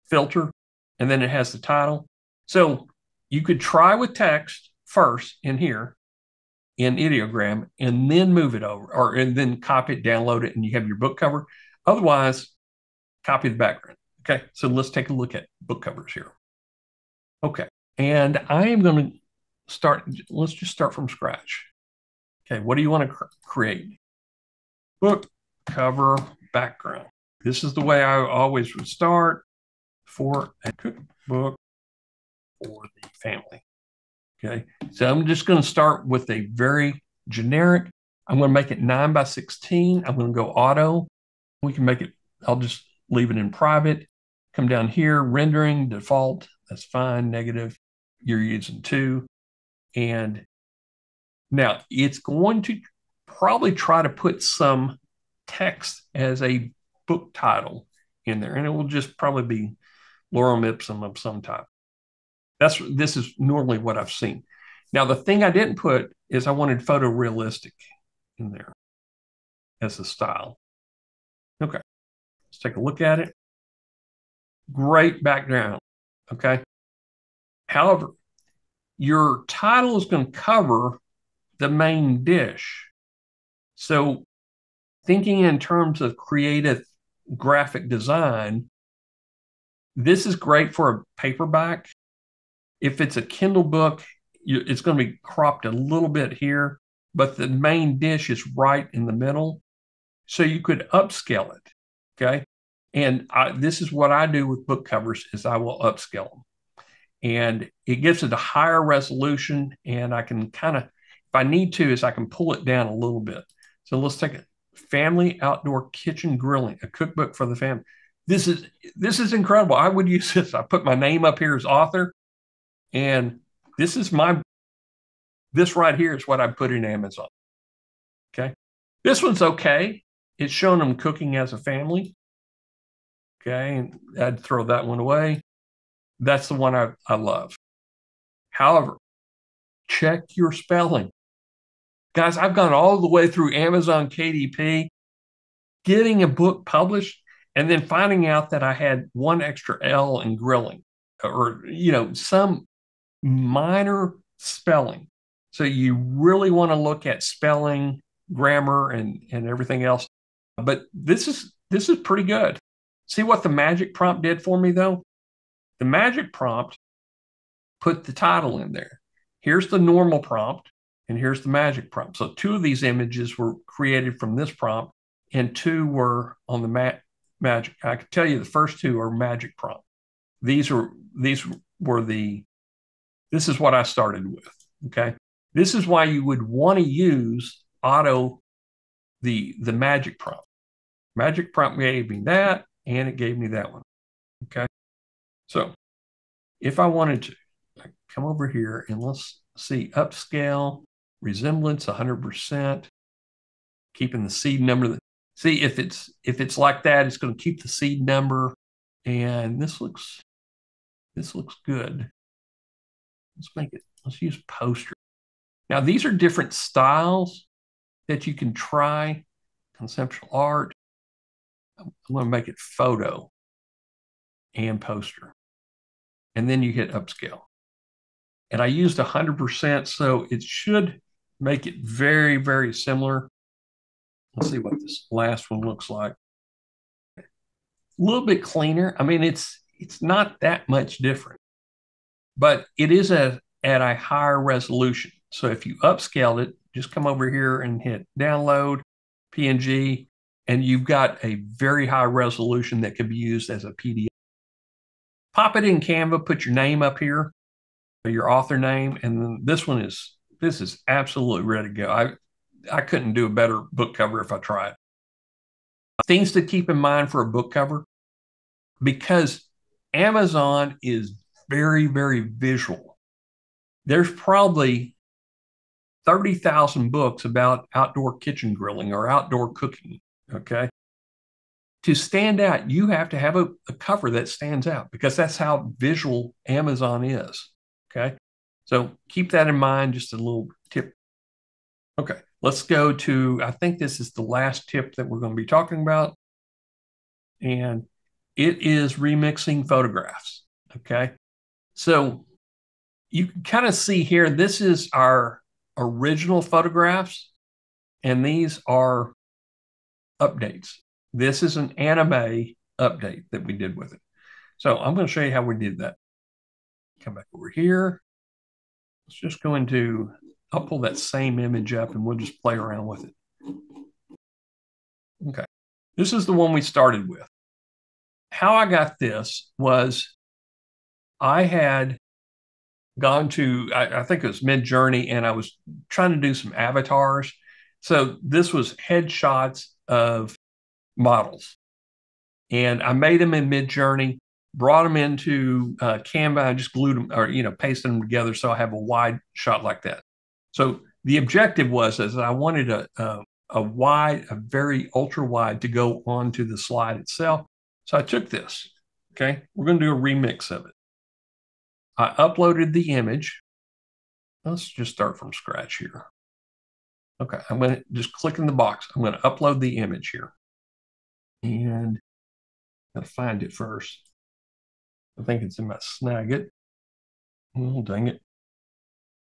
Speaker 1: filter, and then it has the title. So you could try with text first in here in Ideogram, and then move it over, and then copy it, download it, and you have your book cover. Otherwise, copy the background. Okay, so let's take a look at book covers here. Okay, and I am going to let's just start from scratch. Okay, what do you want to create? Book cover background. This is the way I always would start for a cookbook for the family. Okay, so I'm just going to start with a very generic. I'm going to make it 9:16. I'm going to go auto. We can make it, I'll just leave it in private. Come down here, rendering, default. That's fine. Negative. You're using 2. And now it's going to probably try to put some text as a book title in there, and it will just probably be lorem ipsum of some type. This is normally what I've seen. Now, the thing I didn't put is I wanted photorealistic in there as the style. Okay, let's take a look at it. Great background, okay? However, your title is going to cover the main dish. So thinking in terms of creative graphic design, this is great for a paperback. If it's a Kindle book, it's going to be cropped a little bit here, but the main dish is right in the middle. So you could upscale it, okay? And this is what I do with book covers is I will upscale them. And it gives it a higher resolution, and I can kind of, if I need to, is I can pull it down a little bit. So let's take a family outdoor kitchen grilling, a cookbook for the family. This is incredible. I would use this. I put my name up here as author, and this right here is what I put in Amazon. Okay. This one's okay. It's showing them cooking as a family. Okay. And I'd throw that one away. That's the one I love. However, check your spelling. Guys, I've gone all the way through Amazon KDP, getting a book published, and then finding out that I had one extra L in grilling, or, some minor spelling. So you really want to look at spelling, grammar, and everything else. But this is pretty good. See what the magic prompt did for me, though? The magic prompt put the title in there. Here's the normal prompt, and here's the magic prompt. So 2 of these images were created from this prompt, and 2 were on the magic. I can tell you the first 2 are magic prompt. This is what I started with. Okay. This is why you would want to use the magic prompt. Magic prompt gave me that, and it gave me that one. Okay. So if I wanted to, I come over here and let's see, upscale, resemblance 100%, keeping the seed number. See, if it's like that, it's going to keep the seed number. And this looks good. Let's use poster. Now, these are different styles that you can try. Conceptual art. I'm going to make it photo and poster. And then you hit upscale. And I used 100%, so it should make it very, very similar. Let's see what this last one looks like. A little bit cleaner. I mean, it's not that much different, but it is at a higher resolution. So if you upscaled it, just come over here and hit download, PNG, and you've got a very high resolution that can be used as a PDF. Pop it in Canva, put your name up here, your author name, and then this is absolutely ready to go. I couldn't do a better book cover if I tried. Things to keep in mind for a book cover, because Amazon is very, very visual. There's probably 30,000 books about outdoor kitchen grilling or outdoor cooking. Okay. To stand out, you have to have a cover that stands out, because that's how visual Amazon is. Okay. So keep that in mind, just a little tip. Okay. Let's go to, I think this is the last tip that we're going to be talking about. And it is remixing photographs. Okay. So you can kind of see here, this is our original photographs, and these are updates. This is an anime update that we did with it. So I'm going to show you how we did that. Come back over here. Let's just go into, I'll pull that same image up and we'll just play around with it. Okay. This is the one we started with. How I got this was I had gone to, I think it was Midjourney, and I was trying to do some avatars. So this was headshots of models. And I made them in Midjourney, brought them into Canva. I just glued them, or, pasted them together so I have a wide shot like that. So the objective was is I wanted a wide, a very ultra wide to go onto the slide itself. So I took this. Okay. We're going to do a remix of it. I uploaded the image. Let's just start from scratch here. Okay. I'm going to just click in the box. I'm going to upload the image here. And I'm going to find it first. I think it's in my Snagit. Oh, dang it.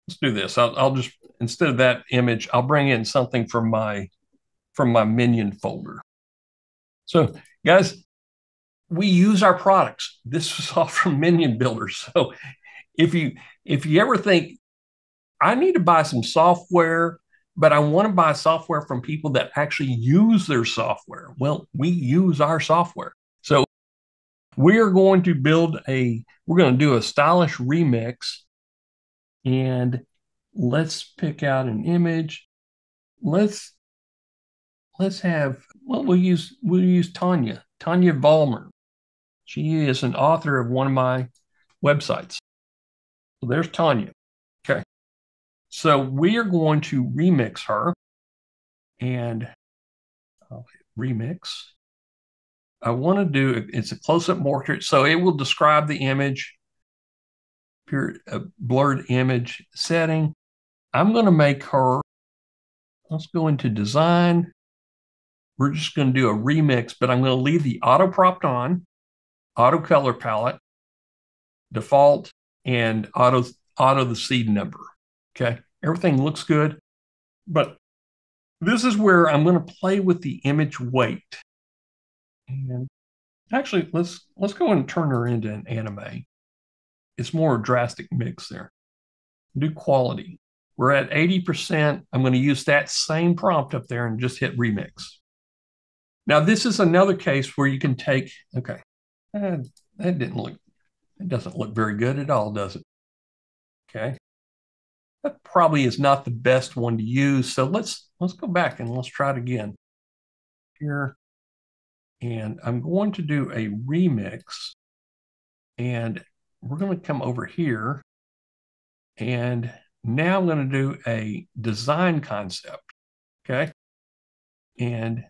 Speaker 1: Let's do this. I'll just, instead of that image, I'll bring in something from my Minion folder. So guys, we use our products. This was all from Minion Builders. So if you ever think, I need to buy some software, but I want to buy software from people that actually use their software, well, we use our software. So we're going to do a stylish remix, and let's pick out an image. Let's have, well, we'll use Tanya Vollmer. She is an author of one of my websites. So there's Tanya. Okay. So we are going to remix her, and I'll hit remix. I want to do, it's a close-up portrait, so it will describe the image, pure blurred image setting. I'm going to make her, let's go into design. We're just going to do a remix, but I'm going to leave the auto prompt on, auto color palette, default, and auto the seed number. Okay. Everything looks good, but this is where I'm going to play with the image weight. And actually, let's go and turn her into an anime. It's more a drastic mix there. Do quality. We're at 80%. I'm going to use that same prompt up there and just hit remix. Now, this is another case where you can take, okay, that doesn't look very good at all, does it? Okay. That probably is not the best one to use. So let's go back and let's try it again here. And I'm going to do a remix, and we're going to come over here, and now I'm going to do a design concept. Okay. And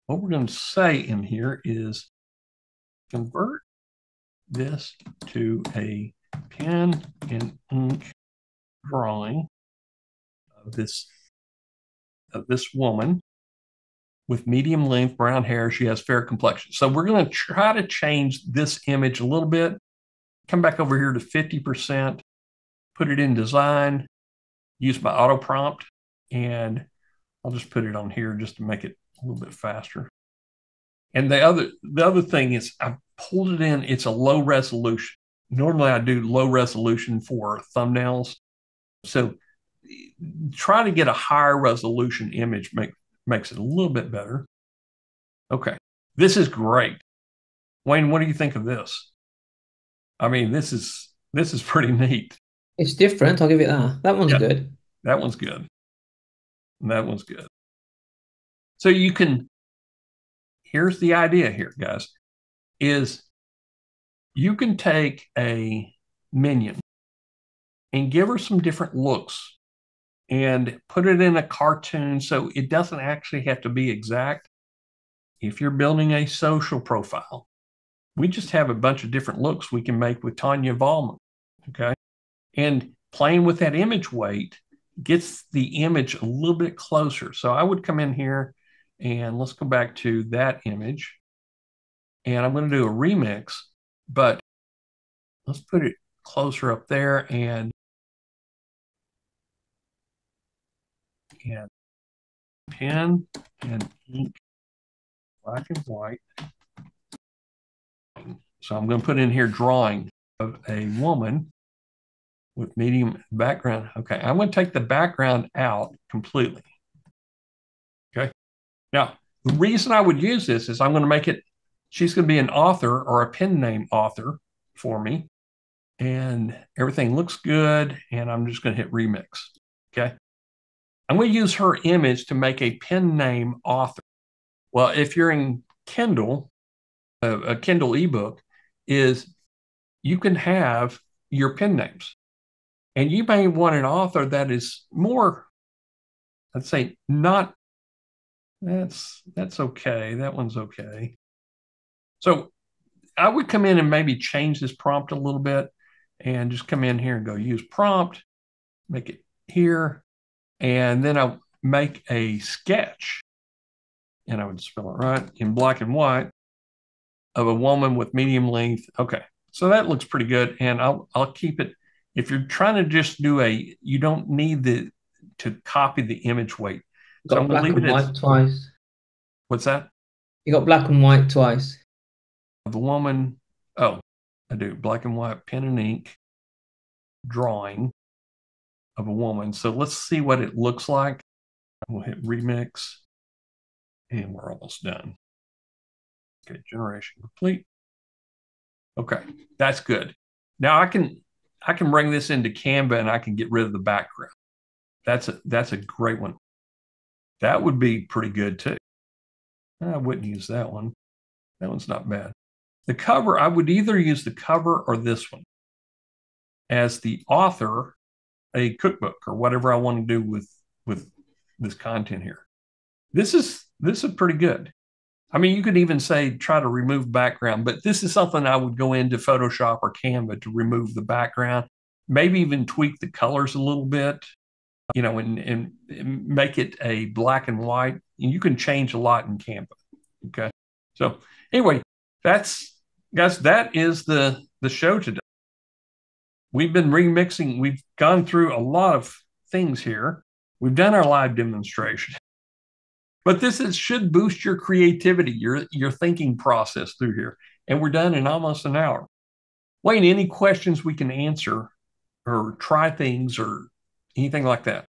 Speaker 1: what we're going to say in here is convert this to a pen and ink drawing of this woman with medium length brown hair. She has fair complexion. So we're going to try to change this image a little bit. Come back over here to 50%, put it in design, use my auto prompt, and I'll just put it on here just to make it a little bit faster. And the other thing is I pulled it in. It's a low resolution. Normally I do low resolution for thumbnails. So try to get a higher resolution image, makes it a little bit better. Okay, this is great. Wayne, what do you think of this? I mean, this is pretty neat.
Speaker 2: It's different. I'll give it that. That one's good.
Speaker 1: That one's good. That one's good. So you can, here's the idea here, guys, is you can take a minion and give her some different looks and put it in a cartoon so it doesn't actually have to be exact. If you're building a social profile, we just have a bunch of different looks we can make with Tanya Vollmer. Okay. And playing with that image weight gets the image a little bit closer. So I would come in here and let's go back to that image. And I'm going to do a remix, but let's put it closer up there and pen and ink, black and white. So I'm going to put in here drawing of a woman with medium background. Okay, I'm going to take the background out completely. Okay. Now, the reason I would use this is I'm going to make it, she's going to be an author or a pen name author for me. And everything looks good. And I'm just going to hit remix. Okay. I'm going to use her image to make a pen name author. Well, if you're in Kindle, a Kindle ebook, is you can have your pen names. And you may want an author that is more, let's say, not, that's okay. That one's okay. So I would come in and maybe change this prompt a little bit and just come in here and go use prompt, make it here. And then I'll make a sketch, and I would spell it right, in black and white, of a woman with medium length. Okay, so that looks pretty good. And I'll keep it. If you're trying to just do you don't need to copy the image weight.
Speaker 2: So I'm going to leave it white twice.
Speaker 1: What's that?
Speaker 2: You got black and white twice.
Speaker 1: The woman, oh, I do black and white pen and ink drawing of a woman. So let's see what it looks like. We'll hit remix, and we're almost done. Okay, generation complete. Okay, that's good. Now I can I can bring this into Canva and I can get rid of the background. That's a great one. That would be pretty good too. I wouldn't use that one. That one's not bad. The cover, I would either use the cover or this one as the author, a cookbook or whatever I want to do with this content here. This is pretty good. I mean, you could even say try to remove background, but this is something I would go into Photoshop or Canva to remove the background, maybe even tweak the colors a little bit, and make it a black and white. And you can change a lot in Canva. Okay. So anyway, guys, that is the show today. We've been remixing. We've gone through a lot of things here. We've done our live demonstration. But should boost your creativity, your thinking process through here. And we're done in almost an hour. Wayne, any questions we can answer or try things or anything like that?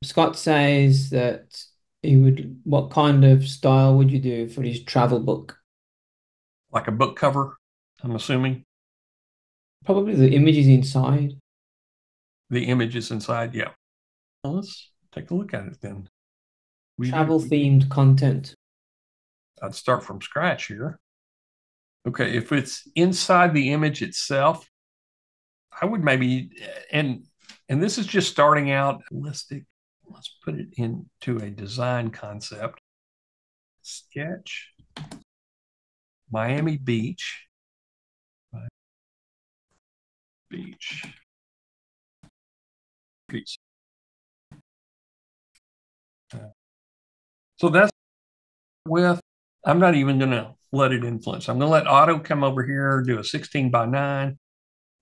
Speaker 2: Scott says that what kind of style would you do for his travel book?
Speaker 1: Like a book cover, I'm assuming.
Speaker 2: Probably the images inside.
Speaker 1: The images inside, yeah. Well, let's take a look at it then.
Speaker 2: Travel themed content.
Speaker 1: I'd start from scratch here. Okay, if it's inside the image itself, I would maybe, and this is just starting out realistic. Let's put it into a design concept. Sketch Miami Beach. Beach. So that's I'm not even going to let it influence. I'm going to let auto come over here, do a 16:9,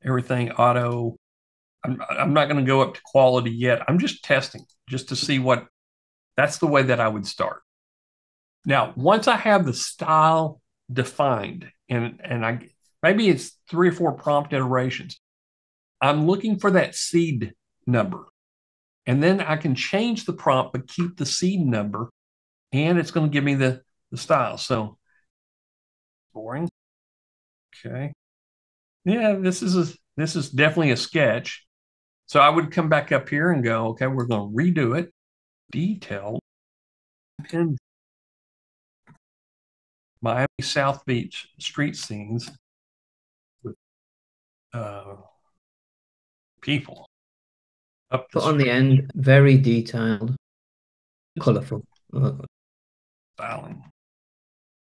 Speaker 1: everything auto. I'm not going to go up to quality yet. I'm just testing just to see that's the way that I would start. Now, once I have the style defined and maybe it's 3 or 4 prompt iterations, I'm looking for that seed number. And then I can change the prompt, but keep the seed number, and it's going to give me the style. So boring. Okay. Yeah, this is definitely a sketch. So I would come back up here and go, okay, we're going to redo it. Detailed. And Miami South Beach street scenes with people up the
Speaker 2: Put on the end, very detailed, colorful.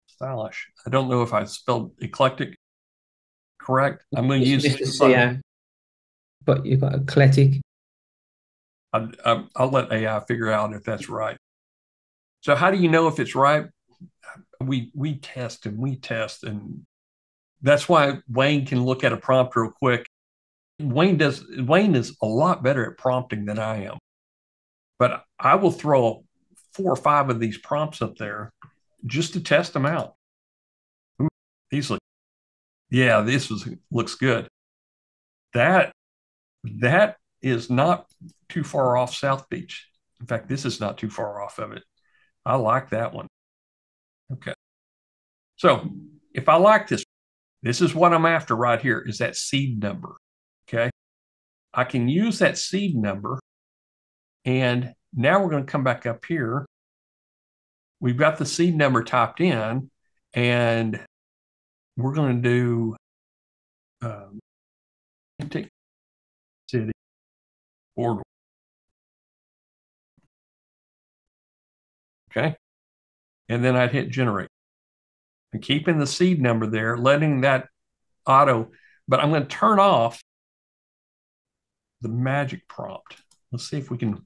Speaker 1: Stylish. I don't know if I spelled eclectic correct. I'm going to use
Speaker 2: Mr. but you've got eclectic.
Speaker 1: I'll let AI figure out if that's right. So how do you know if it's right? We test, and that's why Wayne can look at a prompt real quick. Wayne is a lot better at prompting than I am, but I will throw 4 or 5 of these prompts up there just to test them out. These looks good. That is not too far off South Beach. In fact, this is not too far off of it. I like that one. Okay. So if I like this is what I'm after right here, is that seed number. Okay. I can use that seed number. And now we're going to come back up here. We've got the seed number typed in, and we're going to do city boardwalk. Okay. And then I'd hit generate. And keeping the seed number there, letting that auto, but I'm going to turn off the magic prompt. Let's see if we can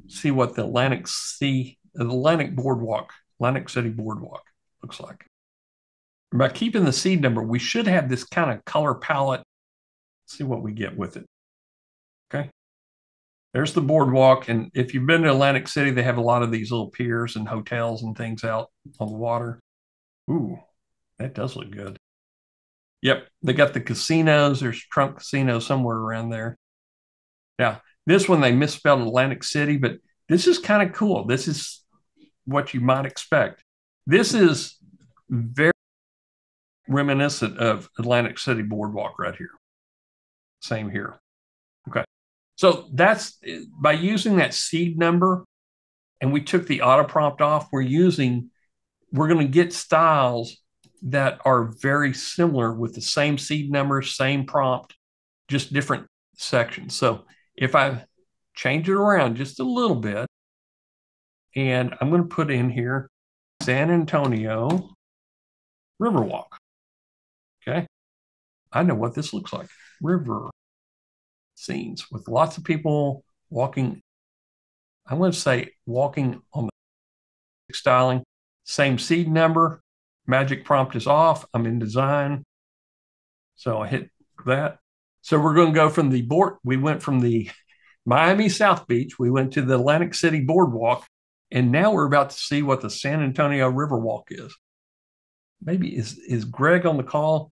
Speaker 1: see what the Atlantic City Boardwalk looks like. By keeping the seed number, we should have this kind of color palette. Let's see what we get with it. Okay. There's the boardwalk. And if you've been to Atlantic City, they have a lot of these little piers and hotels and things out on the water. Ooh, that does look good. Yep. They got the casinos. There's Trump Casino somewhere around there. Now, this one, they misspelled Atlantic City, but this is kind of cool. This is what you might expect. This is very reminiscent of Atlantic City Boardwalk right here. Same here. Okay. So that's by using that seed number, and we took the auto prompt off, we're going to get styles that are very similar with the same seed number, same prompt, just different sections. So if I change it around just a little bit, and I'm going to put in here San Antonio Riverwalk. Okay. I know what this looks like. River scenes with lots of people walking. I'm going to say walking on the styling. Same seed number. Magic prompt is off. I'm in design. So I hit that. So we're going to go from the board. We went from the Miami South Beach. We went to the Atlantic City Boardwalk. And now we're about to see what the San Antonio Riverwalk is. Maybe is Greg on the call?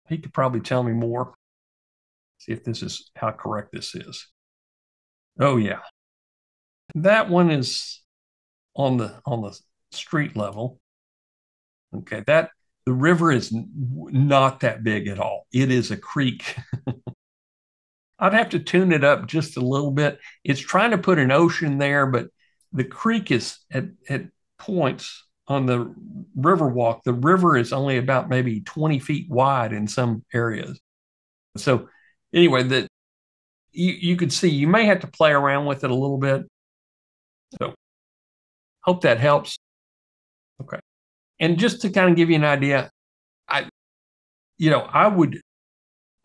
Speaker 1: He could probably tell me more. See if this is how correct this is. Oh yeah. That one is on the street level. Okay, that the river is not that big at all. It is a creek. I'd have to tune it up just a little bit. It's trying to put an ocean there, but the creek is at points on the river walk. The river is only about maybe 20 feet wide in some areas. So anyway, that you could see you may have to play around with it a little bit. So hope that helps. Okay. And just to kind of give you an idea, I would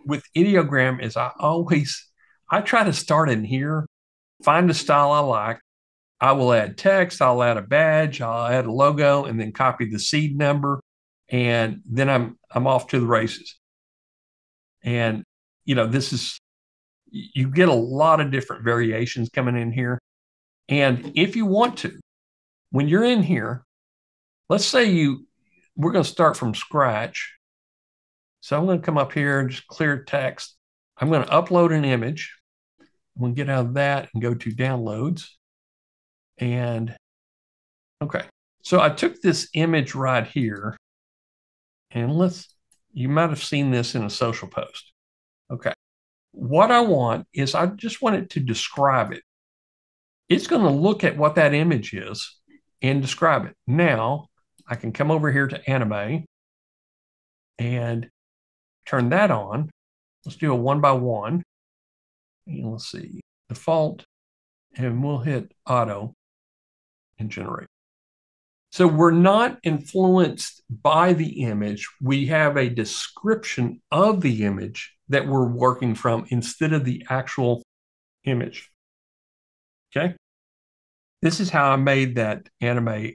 Speaker 1: with Ideogram is I try to start in here, find a style I like. I will add text, I'll add a badge, I'll add a logo, and then copy the seed number, and then I'm off to the races. And this is you get a lot of different variations coming in here. And if you want to, when you're in here, let's say we're going to start from scratch. So I'm going to come up here and just clear text. I'm going to upload an image. I'm going to get out of that and go to downloads. And okay, so I took this image right here, and you might have seen this in a social post. Okay, what I want is I just want it to describe it. It's going to look at what that image is and describe it. Now I can come over here to anime and turn that on. Let's do a 1x1. And let's see, default, and we'll hit auto and generate. So we're not influenced by the image. We have a description of the image that we're working from instead of the actual image. Okay. This is how I made that anime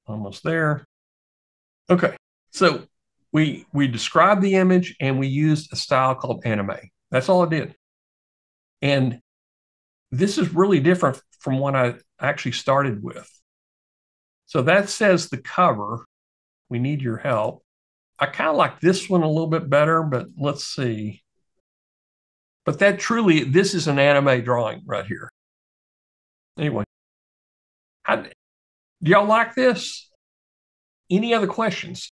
Speaker 1: almost there. Okay. So we described the image and we used a style called anime. That's all I did. And this is really different from what I actually started with. So that says the cover. We need your help. I kind of like this one a little bit better, but let's see. But this is an anime drawing right here. Anyway, do y'all like this? Any other questions?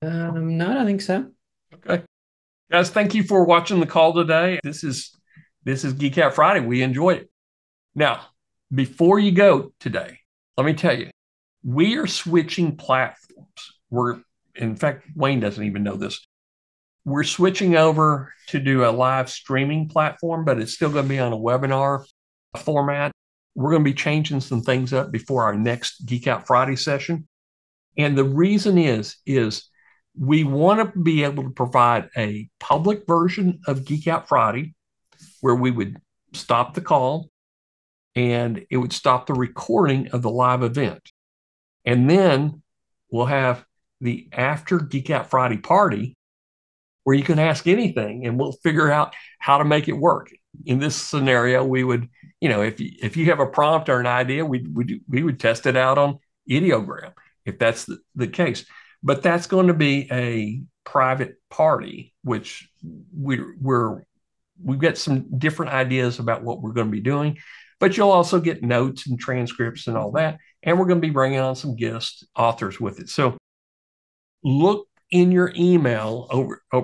Speaker 2: No, I don't think so.
Speaker 1: Okay. Guys, thank you for watching the call today. This is Geek Out Friday. We enjoyed it. Now, before you go today, let me tell you, we are switching platforms. In fact, Wayne doesn't even know this. We're switching over to do a live streaming platform, but it's still going to be on a webinar format. We're going to be changing some things up before our next Geek Out Friday session. And the reason is we want to be able to provide a public version of Geek Out Friday where we would stop the call and it would stop the recording of the live event. And then we'll have the after Geek Out Friday party where you can ask anything and we'll figure out how to make it work. In this scenario, we would, if you have a prompt or an idea, we would test it out on Ideogram if that's the case. But that's going to be a private party, which we've got some different ideas about what we're going to be doing. But you'll also get notes and transcripts and all that. And we're going to be bringing on some guest authors with it. So look in your email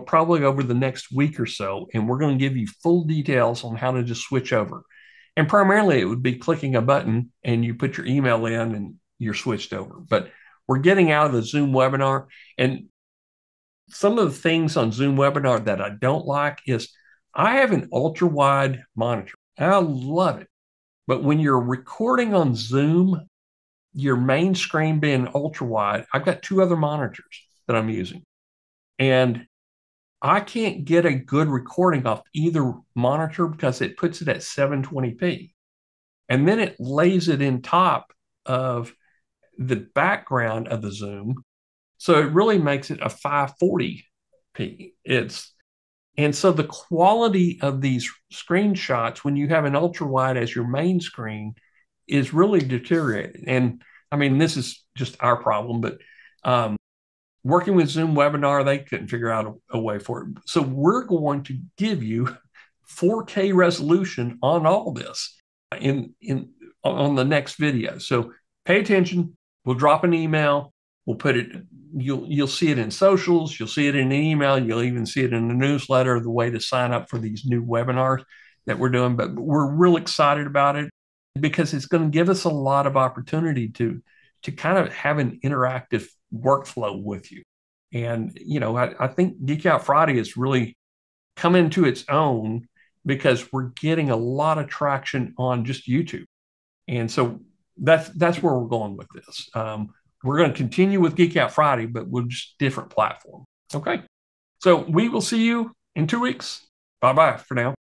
Speaker 1: probably over the next week or so, and we're going to give you full details on how to just switch over. And primarily, it would be clicking a button and you put your email in and you're switched over. But we're getting out of the Zoom webinar. And some of the things on Zoom webinar that I don't like is I have an ultra wide monitor. I love it. But when you're recording on Zoom, your main screen being ultra wide, I've got two other monitors that I'm using. And I can't get a good recording off either monitor because it puts it at 720p. And then it lays it in top of the background of the Zoom. So it really makes it a 540p. And so the quality of these screenshots when you have an ultra wide as your main screen is really deteriorated. And I mean, this is just our problem, but working with Zoom webinar, they couldn't figure out a way for it. So we're going to give you 4K resolution on all this on the next video. So pay attention. We'll drop an email. We'll put it, you'll see it in socials, you'll see it in an email, you'll even see it in the newsletter, the way to sign up for these new webinars that we're doing. But we're real excited about it because it's going to give us a lot of opportunity to kind of have an interactive workflow with you. And, you know, I think Geek Out Friday has really come into its own because we're getting a lot of traction on just YouTube. And so that's where we're going with this. We're going to continue with Geek Out Friday, but with just different platform. Okay. So we will see you in 2 weeks. Bye-bye for now.